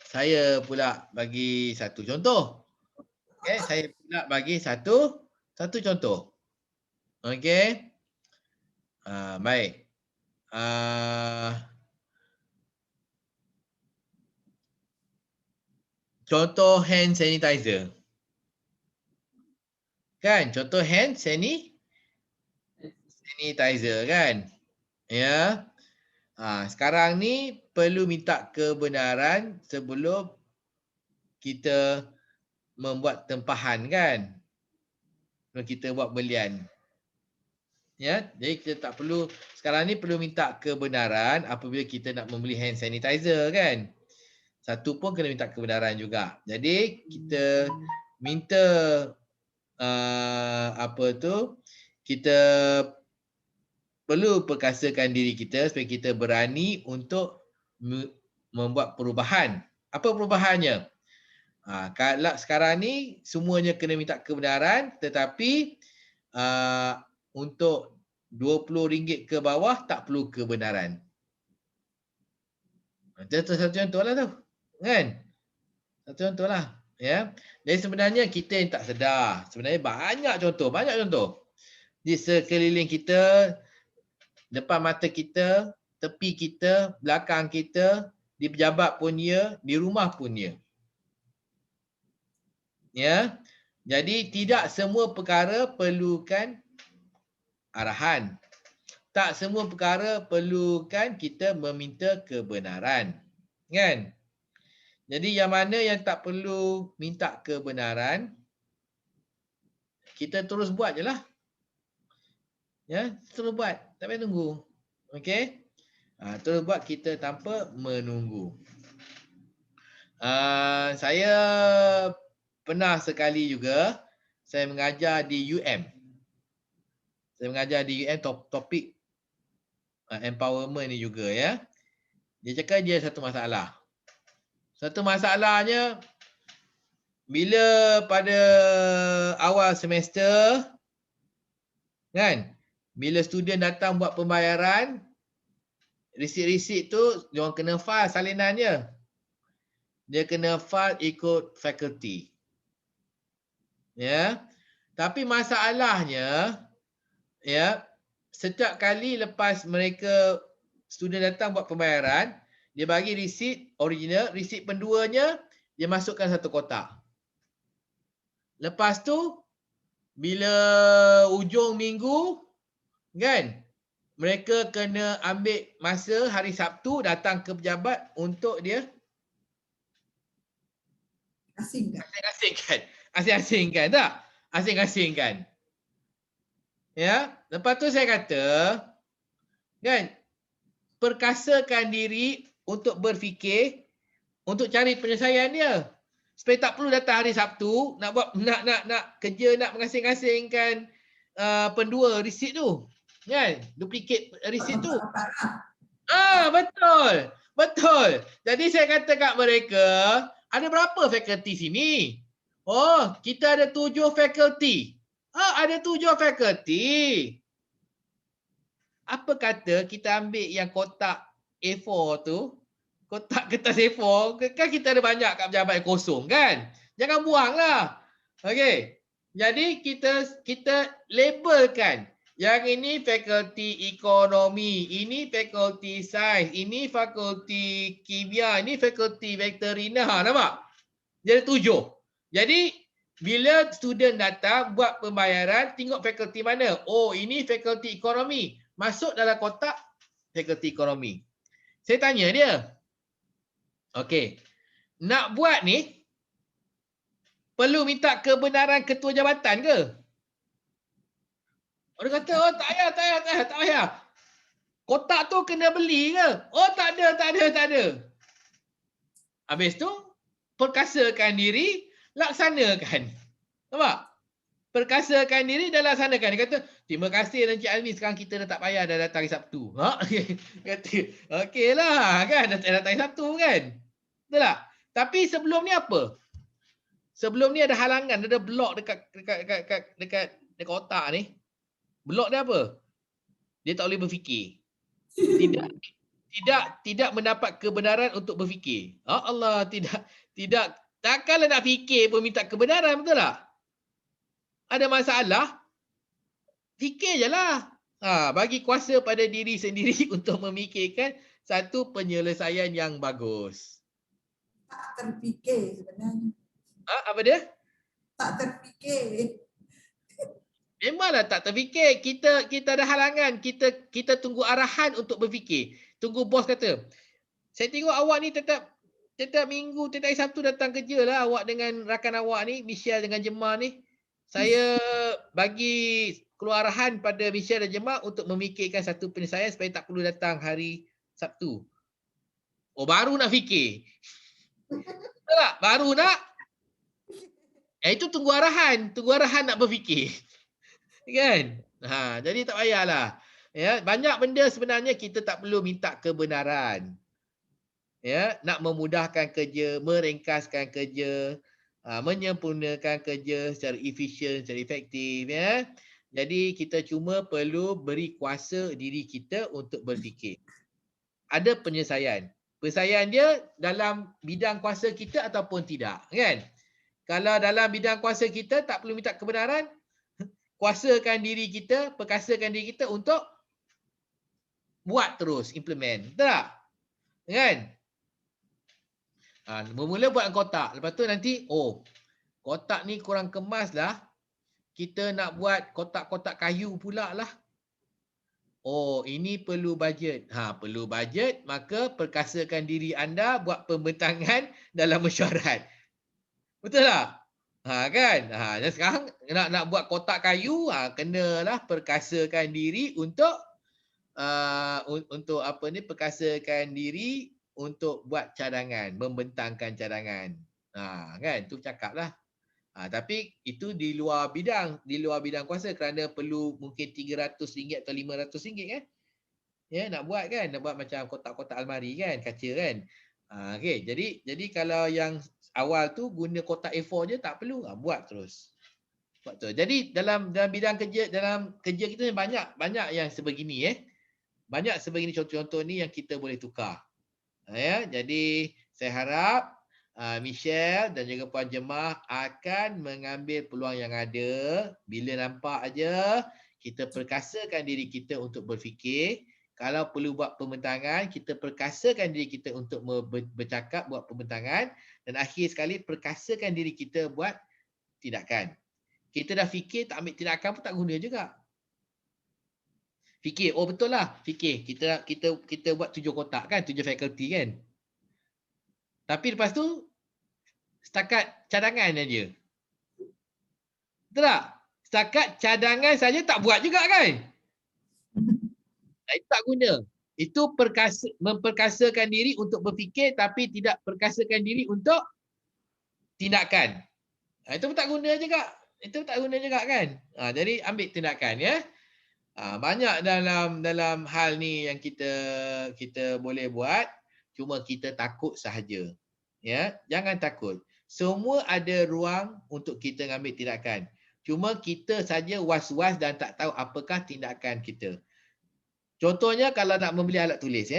A: saya pula bagi satu contoh. Okey, saya pula bagi satu contoh. Okey. Baik. Contoh hand sanitizer. Kan? Contoh hand sanitizer kan? Ya. Sekarang ni perlu minta kebenaran sebelum kita membuat tempahan kan? Sebelum kita buat belian. Ya, jadi kita tak perlu, sekarang ni perlu minta kebenaran apabila kita nak membeli hand sanitizer kan? Satu pun kena minta kebenaran juga. Jadi kita minta kita perlu perkasakan diri kita supaya kita berani untuk membuat perubahan. Apa perubahannya? Kalau sekarang ni semuanya kena minta kebenaran, tetapi untuk RM20 ke bawah tak perlu kebenaran. Itu satu contoh lah tu. Kan? Satu contoh lah. Ya. Jadi sebenarnya kita yang tak sedar. Sebenarnya banyak contoh. Di sekeliling kita, depan mata kita, tepi kita, belakang kita, di pejabat pun ya, di rumah pun ya. Ya. Jadi tidak semua perkara perlukan arahan. Tak semua perkara perlukan kita meminta kebenaran. Kan? Jadi yang mana yang tak perlu minta kebenaran, kita terus buat je lah. Ya, terus buat. Tak payah tunggu. Okey? Terus buat kita tanpa menunggu. Saya pernah sekali juga, saya mengajar di UM. Saya mengajar di UM topik empowerment ni juga ya. Dia cakap dia satu masalah. Satu masalahnya, bila pada awal semester, kan, bila student datang buat pembayaran, resit-resit tu, diorang kena file salinannya. Dia kena file ikut faculty. Ya. Tapi masalahnya, ya, setiap kali lepas mereka, student datang buat pembayaran, dia bagi resit original, resit penduanya, dia masukkan satu kotak. Lepas tu, bila ujung minggu, kan, mereka kena ambil masa hari Sabtu datang ke pejabat untuk dia asing-asingkan tak? Asing-asingkan. Ya, lepas tu saya kata, kan, perkasakan diri untuk berfikir, untuk cari penyelesaian dia. Supaya tak perlu datang hari Sabtu nak buat nak kerja nak mengasing-asingkan pendua resit tu. Kan? Duplicate resit tu. Betul. Betul. Jadi saya kata kat mereka, ada berapa fakulti sini? Oh, kita ada 7 fakulti. Ada 7 fakulti. Apa kata kita ambil yang kotak A4 tu, kotak kertas A4, kan kita ada banyak kat pejabat yang kosong kan? Jangan buanglah. Okey. Jadi kita labelkan Yang ini fakulti ekonomi, ini fakulti sains, ini fakulti kimia, ini fakulti veterina. Nampak? Jadi 7. Jadi bila student datang buat pembayaran, tengok fakulti mana. Oh, ini fakulti ekonomi. Masuk dalam kotak fakulti ekonomi. Saya tanya dia. Okey. Nak buat ni, perlu minta kebenaran ketua jabatan ke? Orang kata, oh tak payah. Kotak tu kena beli ke? Oh tak ada. Habis tu, perkasakan diri, laksanakan. Nampak? Perkasakan diri dan laksanakan. Dia kata, terima kasih Encik Almi, sekarang kita dah tak payah dah datang hari Sabtu. Ha? Kata, okey lah kan, dah tak datang hari Sabtu kan? Betul tak? Tapi sebelum ni apa? Sebelum ni ada halangan, ada blok dekat otak ni. Blok dia apa? Dia tak boleh berfikir. Tidak mendapat kebenaran untuk berfikir. Allah, tidak takkanlah nak fikir pun minta kebenaran, betul tak? Ada masalah, fikir je lah. Bagi kuasa pada diri sendiri untuk memikirkan satu penyelesaian yang bagus.
B: Tak terfikir sebenarnya.
A: Apa dia?
B: Tak terfikir.
A: Memanglah tak terfikir. Kita ada halangan. Kita tunggu arahan untuk berfikir. Tunggu bos kata, saya tengok awak ni tetap minggu, tetap hari Sabtu datang kerja lah awak dengan rakan awak ni, Michelle dengan Jemar ni. Saya bagi keluar arahan pada Michelle dan Jemar untuk memikirkan satu penyelesaian supaya tak perlu datang hari Sabtu. Oh, baru nak fikir. Betul tak? Baru nak. Itu tunggu arahan nak berfikir. Kan? Jadi tak payahlah. Ya, banyak benda sebenarnya kita tak perlu minta kebenaran. Ya, nak memudahkan kerja, meringkaskan kerja, menyempurnakan kerja secara efisien, secara efektif, ya. Jadi kita cuma perlu beri kuasa diri kita untuk berfikir. Ada penyelesaian. Penyelesaian dia dalam bidang kuasa kita ataupun tidak, kan? Kalau dalam bidang kuasa kita tak perlu minta kebenaran, kuasakan diri kita, perkasakan diri kita untuk buat terus, implement. Betul tak? Kan? Bermula buat kotak. Lepas tu nanti, kotak ni kurang kemas lah. Kita nak buat kotak-kotak kayu pula lah. Oh, ini perlu bajet. Perlu bajet, maka perkasakan diri anda buat pembentangan dalam mesyuarat. Betul tak? Kan? Dan sekarang nak buat kotak kayu, kenalah perkasakan diri untuk perkasakan diri untuk buat cadangan, membentangkan cadangan. Kan? Tu cakap lah. Tapi itu di luar bidang kuasa kerana perlu mungkin RM300 atau RM500 kan? Ya, nak buat kan? Nak buat macam kotak-kotak almari kan? Kaca kan? Okay. Jadi kalau yang awal tu guna kotak A4 je tak perlu. Buat terus. Jadi dalam bidang kerja, dalam kerja kita banyak yang sebegini Banyak sebegini contoh-contoh ni yang kita boleh tukar. Ya, jadi saya harap Michelle dan juga Puan Jemah akan mengambil peluang yang ada. Bila nampak aja, kita perkasakan diri kita untuk berfikir. Kalau perlu buat pembentangan, kita perkasakan diri kita untuk bercakap, buat pembentangan. Dan akhir sekali, perkasakan diri kita buat tindakan. Kita dah fikir, tak ambil tindakan pun tak guna juga. Fikir, betul lah. Fikir, kita buat 7 kotak kan, 7 fakulti kan. Tapi lepas tu, setakat cadangan saja. Betul tak? Setakat cadangan saja tak buat juga kan? Itu tak guna. Itu memperkasakan diri untuk berfikir tapi tidak perkasakan diri untuk tindakan. Itu pun tak guna juga. Itu tak guna juga kan? Jadi ambil tindakan ya. Banyak dalam hal ni yang kita boleh buat. Cuma kita takut sahaja. Ya, jangan takut. Semua ada ruang untuk kita ambil tindakan. Cuma kita saja was-was dan tak tahu apakah tindakan kita. Contohnya kalau nak membeli alat tulis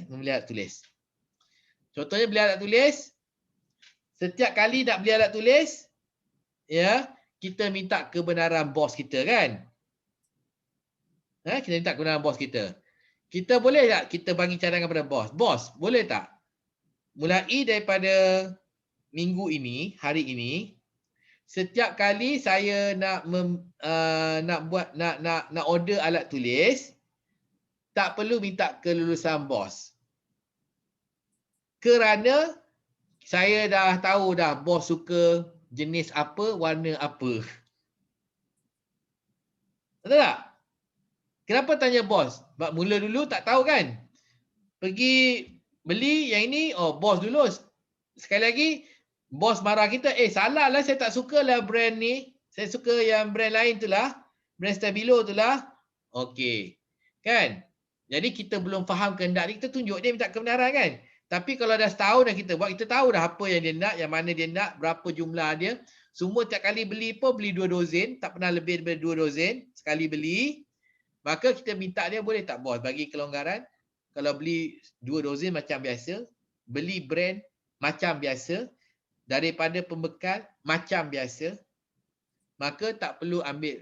A: membeli alat tulis. Contohnya beli alat tulis, setiap kali nak beli alat tulis, ya, kita minta kebenaran bos kita kan. Kita minta kebenaran bos kita. Kita boleh tak kita bagi cadangan pada bos? Bos, boleh tak? Mulai daripada minggu ini, hari ini, setiap kali saya nak order alat tulis, tak perlu minta kelulusan bos. Kerana saya dah tahu dah bos suka jenis apa, warna apa. Betul tak? Kenapa tanya bos? Sebab mula dulu tak tahu kan? Pergi beli yang ini, oh bos dulu. Sekali lagi, bos marah kita, salah lah saya tak suka lah brand ni. Saya suka yang brand lain tu lah. Brand Stabilo tu lah. Okey. Kan? Jadi kita belum faham kehendak ni, kita tunjuk dia minta kebenaran kan? Tapi kalau dah setahun dah kita buat, kita tahu dah apa yang dia nak, yang mana dia nak, berapa jumlah dia. Semua tiap kali beli pun beli 2 dozen, tak pernah lebih daripada 2 dozen sekali beli. Maka kita minta dia, boleh tak bos bagi kelonggaran? Kalau beli 2 dozen macam biasa, beli brand macam biasa, daripada pembekal macam biasa, maka tak perlu ambil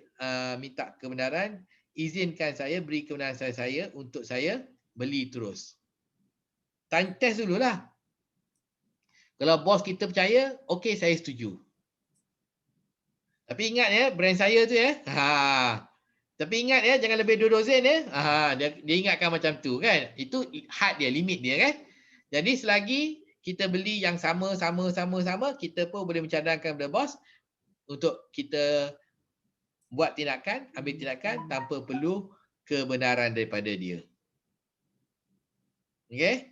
A: minta kebenaran, izinkan saya, beri kebenaran saya untuk saya beli terus. Test dululah. Kalau bos kita percaya, okey saya setuju. Tapi ingat ya, brand saya tu ya. Tapi ingat ya, jangan lebih 2 dozen ya. Dia ingatkan macam tu kan. Itu had dia, limit dia kan. Jadi selagi kita beli yang sama, kita pun boleh mencadangkan kepada bos untuk kita buat tindakan, ambil tindakan tanpa perlu kebenaran daripada dia. Okey?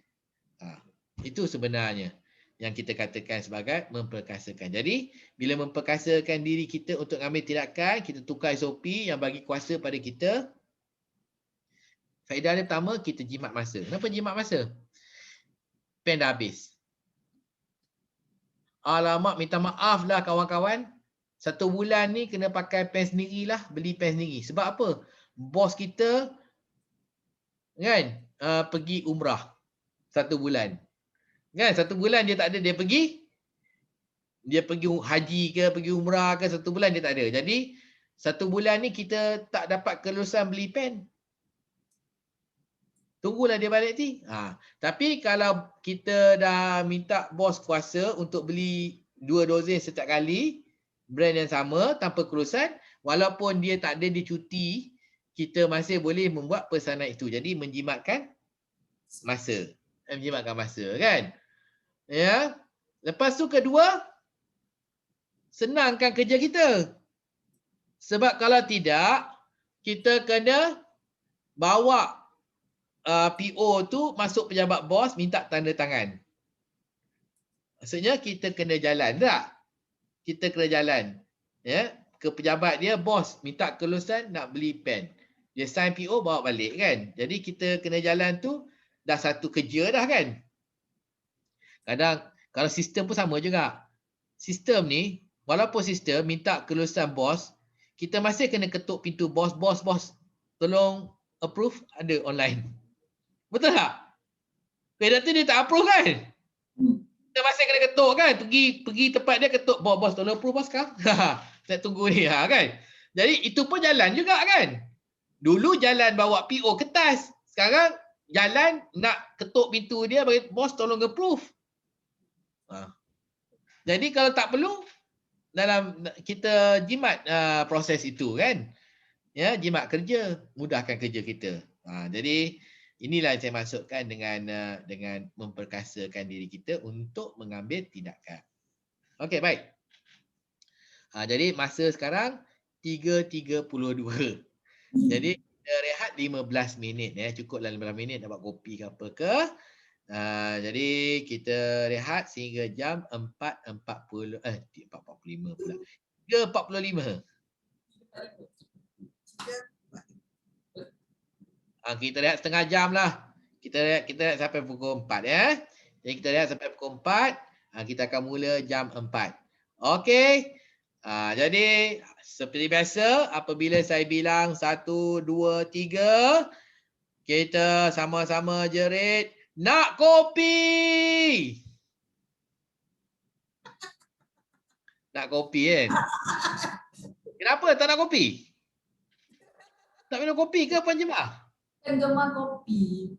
A: Itu sebenarnya yang kita katakan sebagai memperkasakan. Jadi, bila memperkasakan diri kita untuk ambil tindakan, kita tukar SOP yang bagi kuasa pada kita. Faedah yang pertama, kita jimat masa. Kenapa jimat masa? Pen dah habis. Alamak, minta maaf lah kawan-kawan. 1 bulan ni kena pakai pen sendirilah, beli pen sendiri. Sebab apa? Bos kita kan pergi umrah 1 bulan. Kan 1 bulan dia tak ada, dia pergi haji ke, pergi umrah ke, 1 bulan dia tak ada. Jadi 1 bulan ni kita tak dapat kelulusan beli pen. Tunggulah dia balik ni. Tapi kalau kita dah minta bos kuasa untuk beli 2 dozen setiap kali, brand yang sama tanpa kelulusan, walaupun dia tak ada di cuti, kita masih boleh membuat pesanan itu. Jadi menjimatkan masa. Menjimatkan masa kan? Ya. Lepas tu kedua, senangkan kerja kita. Sebab kalau tidak, kita kena bawa PO tu masuk pejabat bos, minta tanda tangan. Maksudnya kita kena jalan tak? Kita kena jalan. Ya, ke pejabat dia, bos minta kelulusan nak beli pen. Dia sign PO bawa balik kan. Jadi kita kena jalan tu dah satu kerja dah kan. Kadang kalau sistem pun sama juga. Sistem ni, walaupun sistem minta kelulusan bos, kita masih kena ketuk pintu bos, tolong approve, ada online. Betul tak? Pada tu dia tak approve kan? Kita masih kena ketuk kan? Pergi tempat dia ketuk, bos tolong approve bos sekarang. Saya tunggu ni kan? Jadi itu pun jalan juga kan? Dulu jalan bawa PO kertas. Sekarang jalan nak ketuk pintu dia bagi bos tolong approve. Jadi kalau tak perlu, dalam kita jimat proses itu kan? Ya, jimat kerja, mudahkan kerja kita. Jadi inilah yang saya maksudkan dengan memperkasakan diri kita untuk mengambil tindakan. Okey, baik. Jadi masa sekarang 3.32. Jadi kita rehat 15 minit ya, cukuplah 15 minit dapat kopi ke apa ke. Jadi kita rehat sehingga jam 4.45 pula. 3.45. Kita rehat setengah jam lah. Kita rehat sampai pukul 4 ya. Jadi kita rehat sampai pukul 4. Kita akan mula jam 4. Okey. Jadi seperti biasa, apabila saya bilang 1, 2, 3, kita sama-sama jerit, nak kopi. Nak kopi kan? Kenapa tak nak kopi? Tak minum kopi ke Puan Jemaah?
C: Penggemar kopi.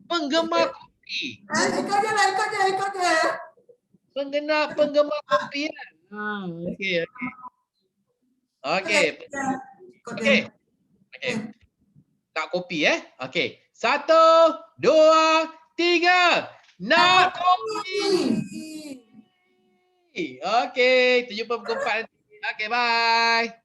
A: Penggemar kopi.
B: Ikut je lah, ikut je.
A: Penggemar kopi kan? Okey, okey. Okey.
B: Ikut je.
A: Okey. Okey. Tak kopi Okey. 1, 2, 3. Nak kopi. Okey, kita jumpa pukul 4 nanti. Okey, bye.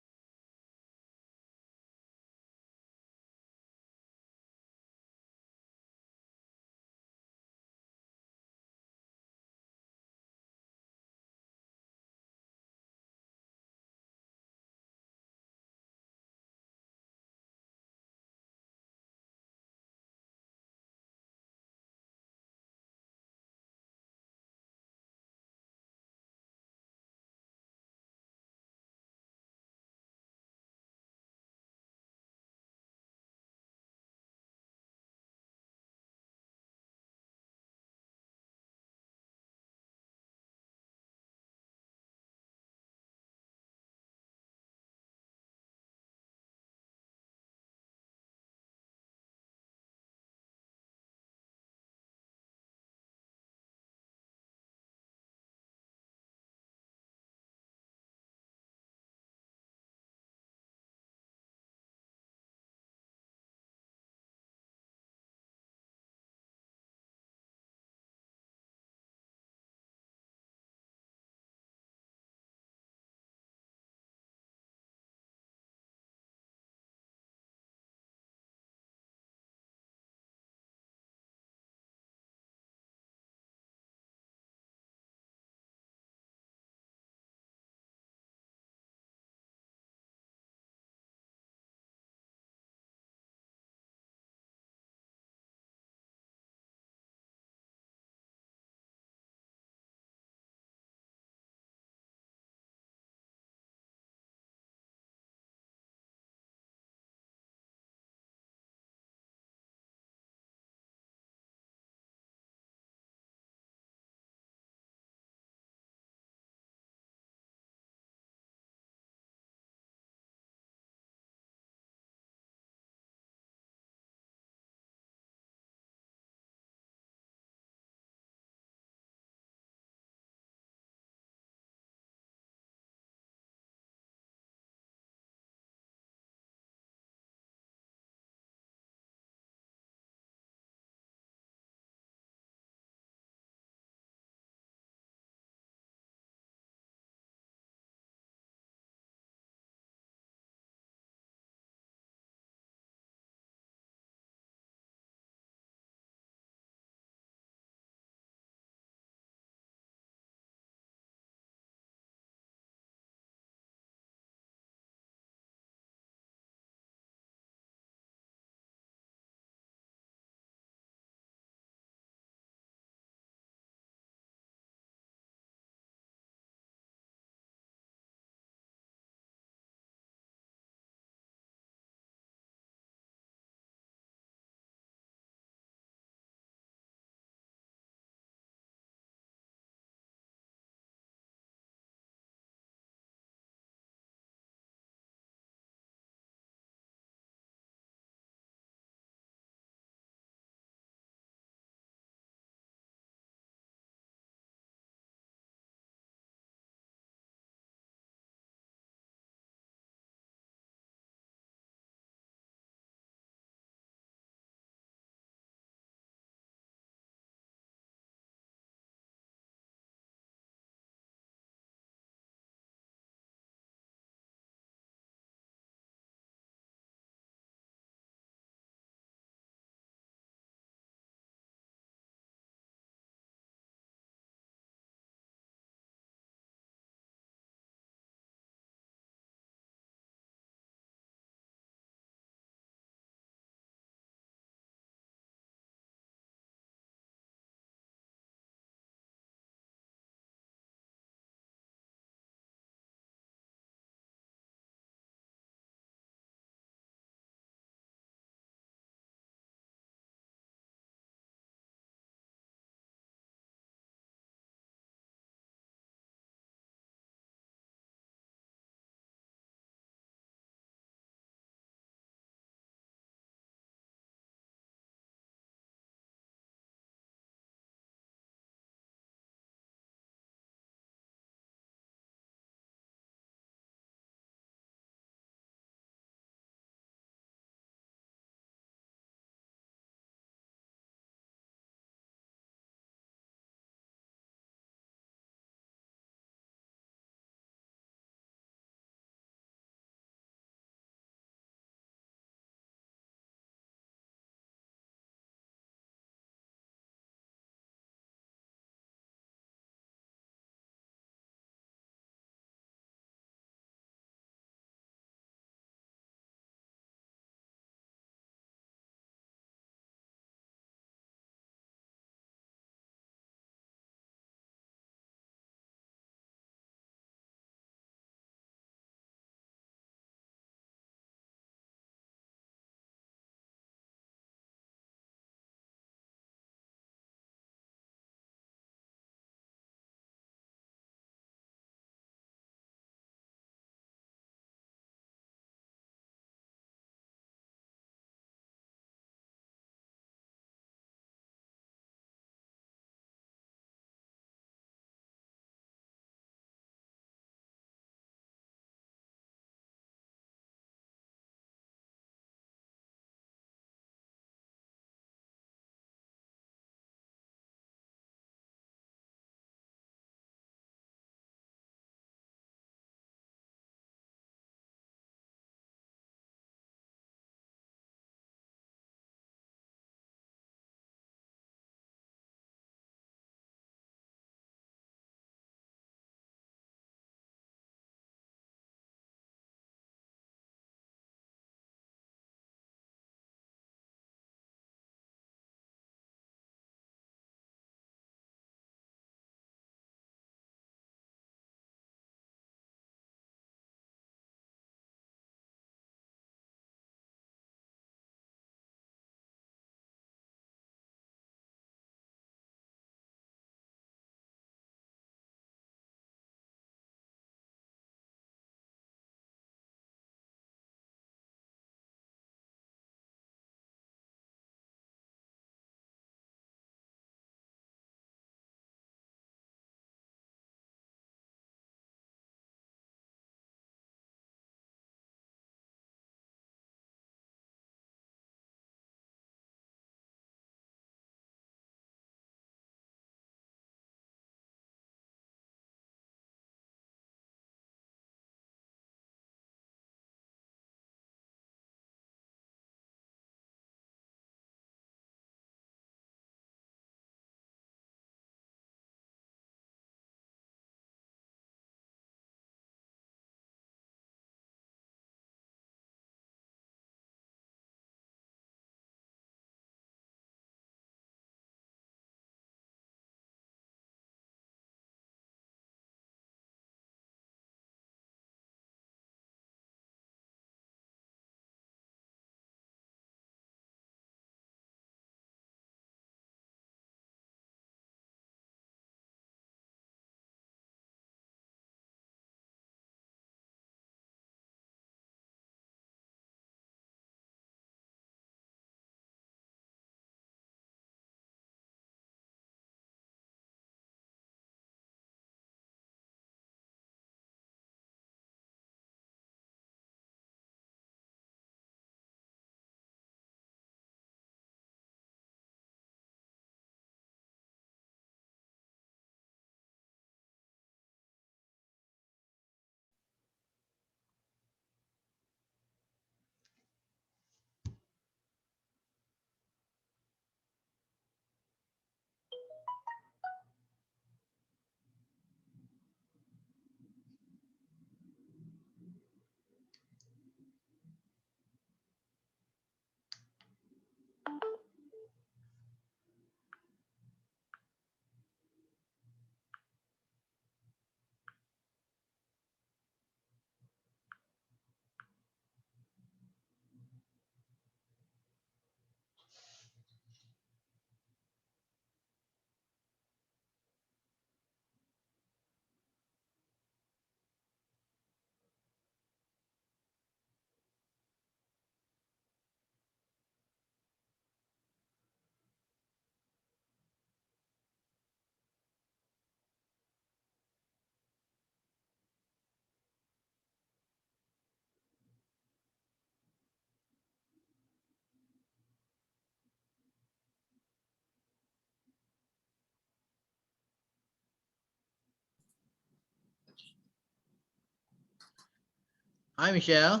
A: Hi Michelle.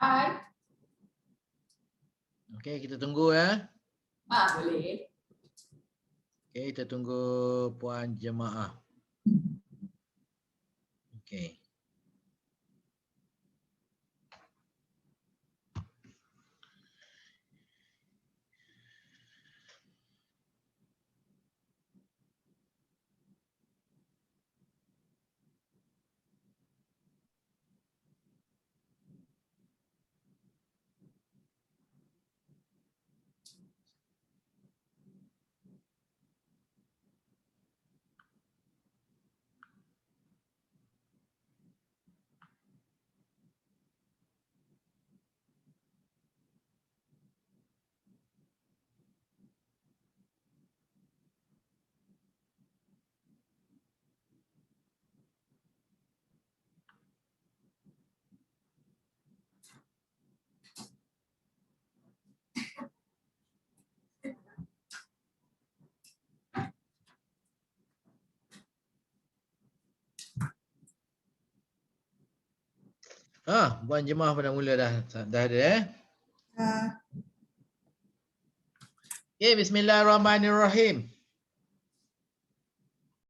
C: Hai.
A: Okey, kita tunggu ya.
C: Boleh.
A: Okey, kita tunggu puan jemaah. Okey. Puan jemaah pada mula dah ada eh.
B: Ah,
A: Okey, bismillahirrahmanirrahim.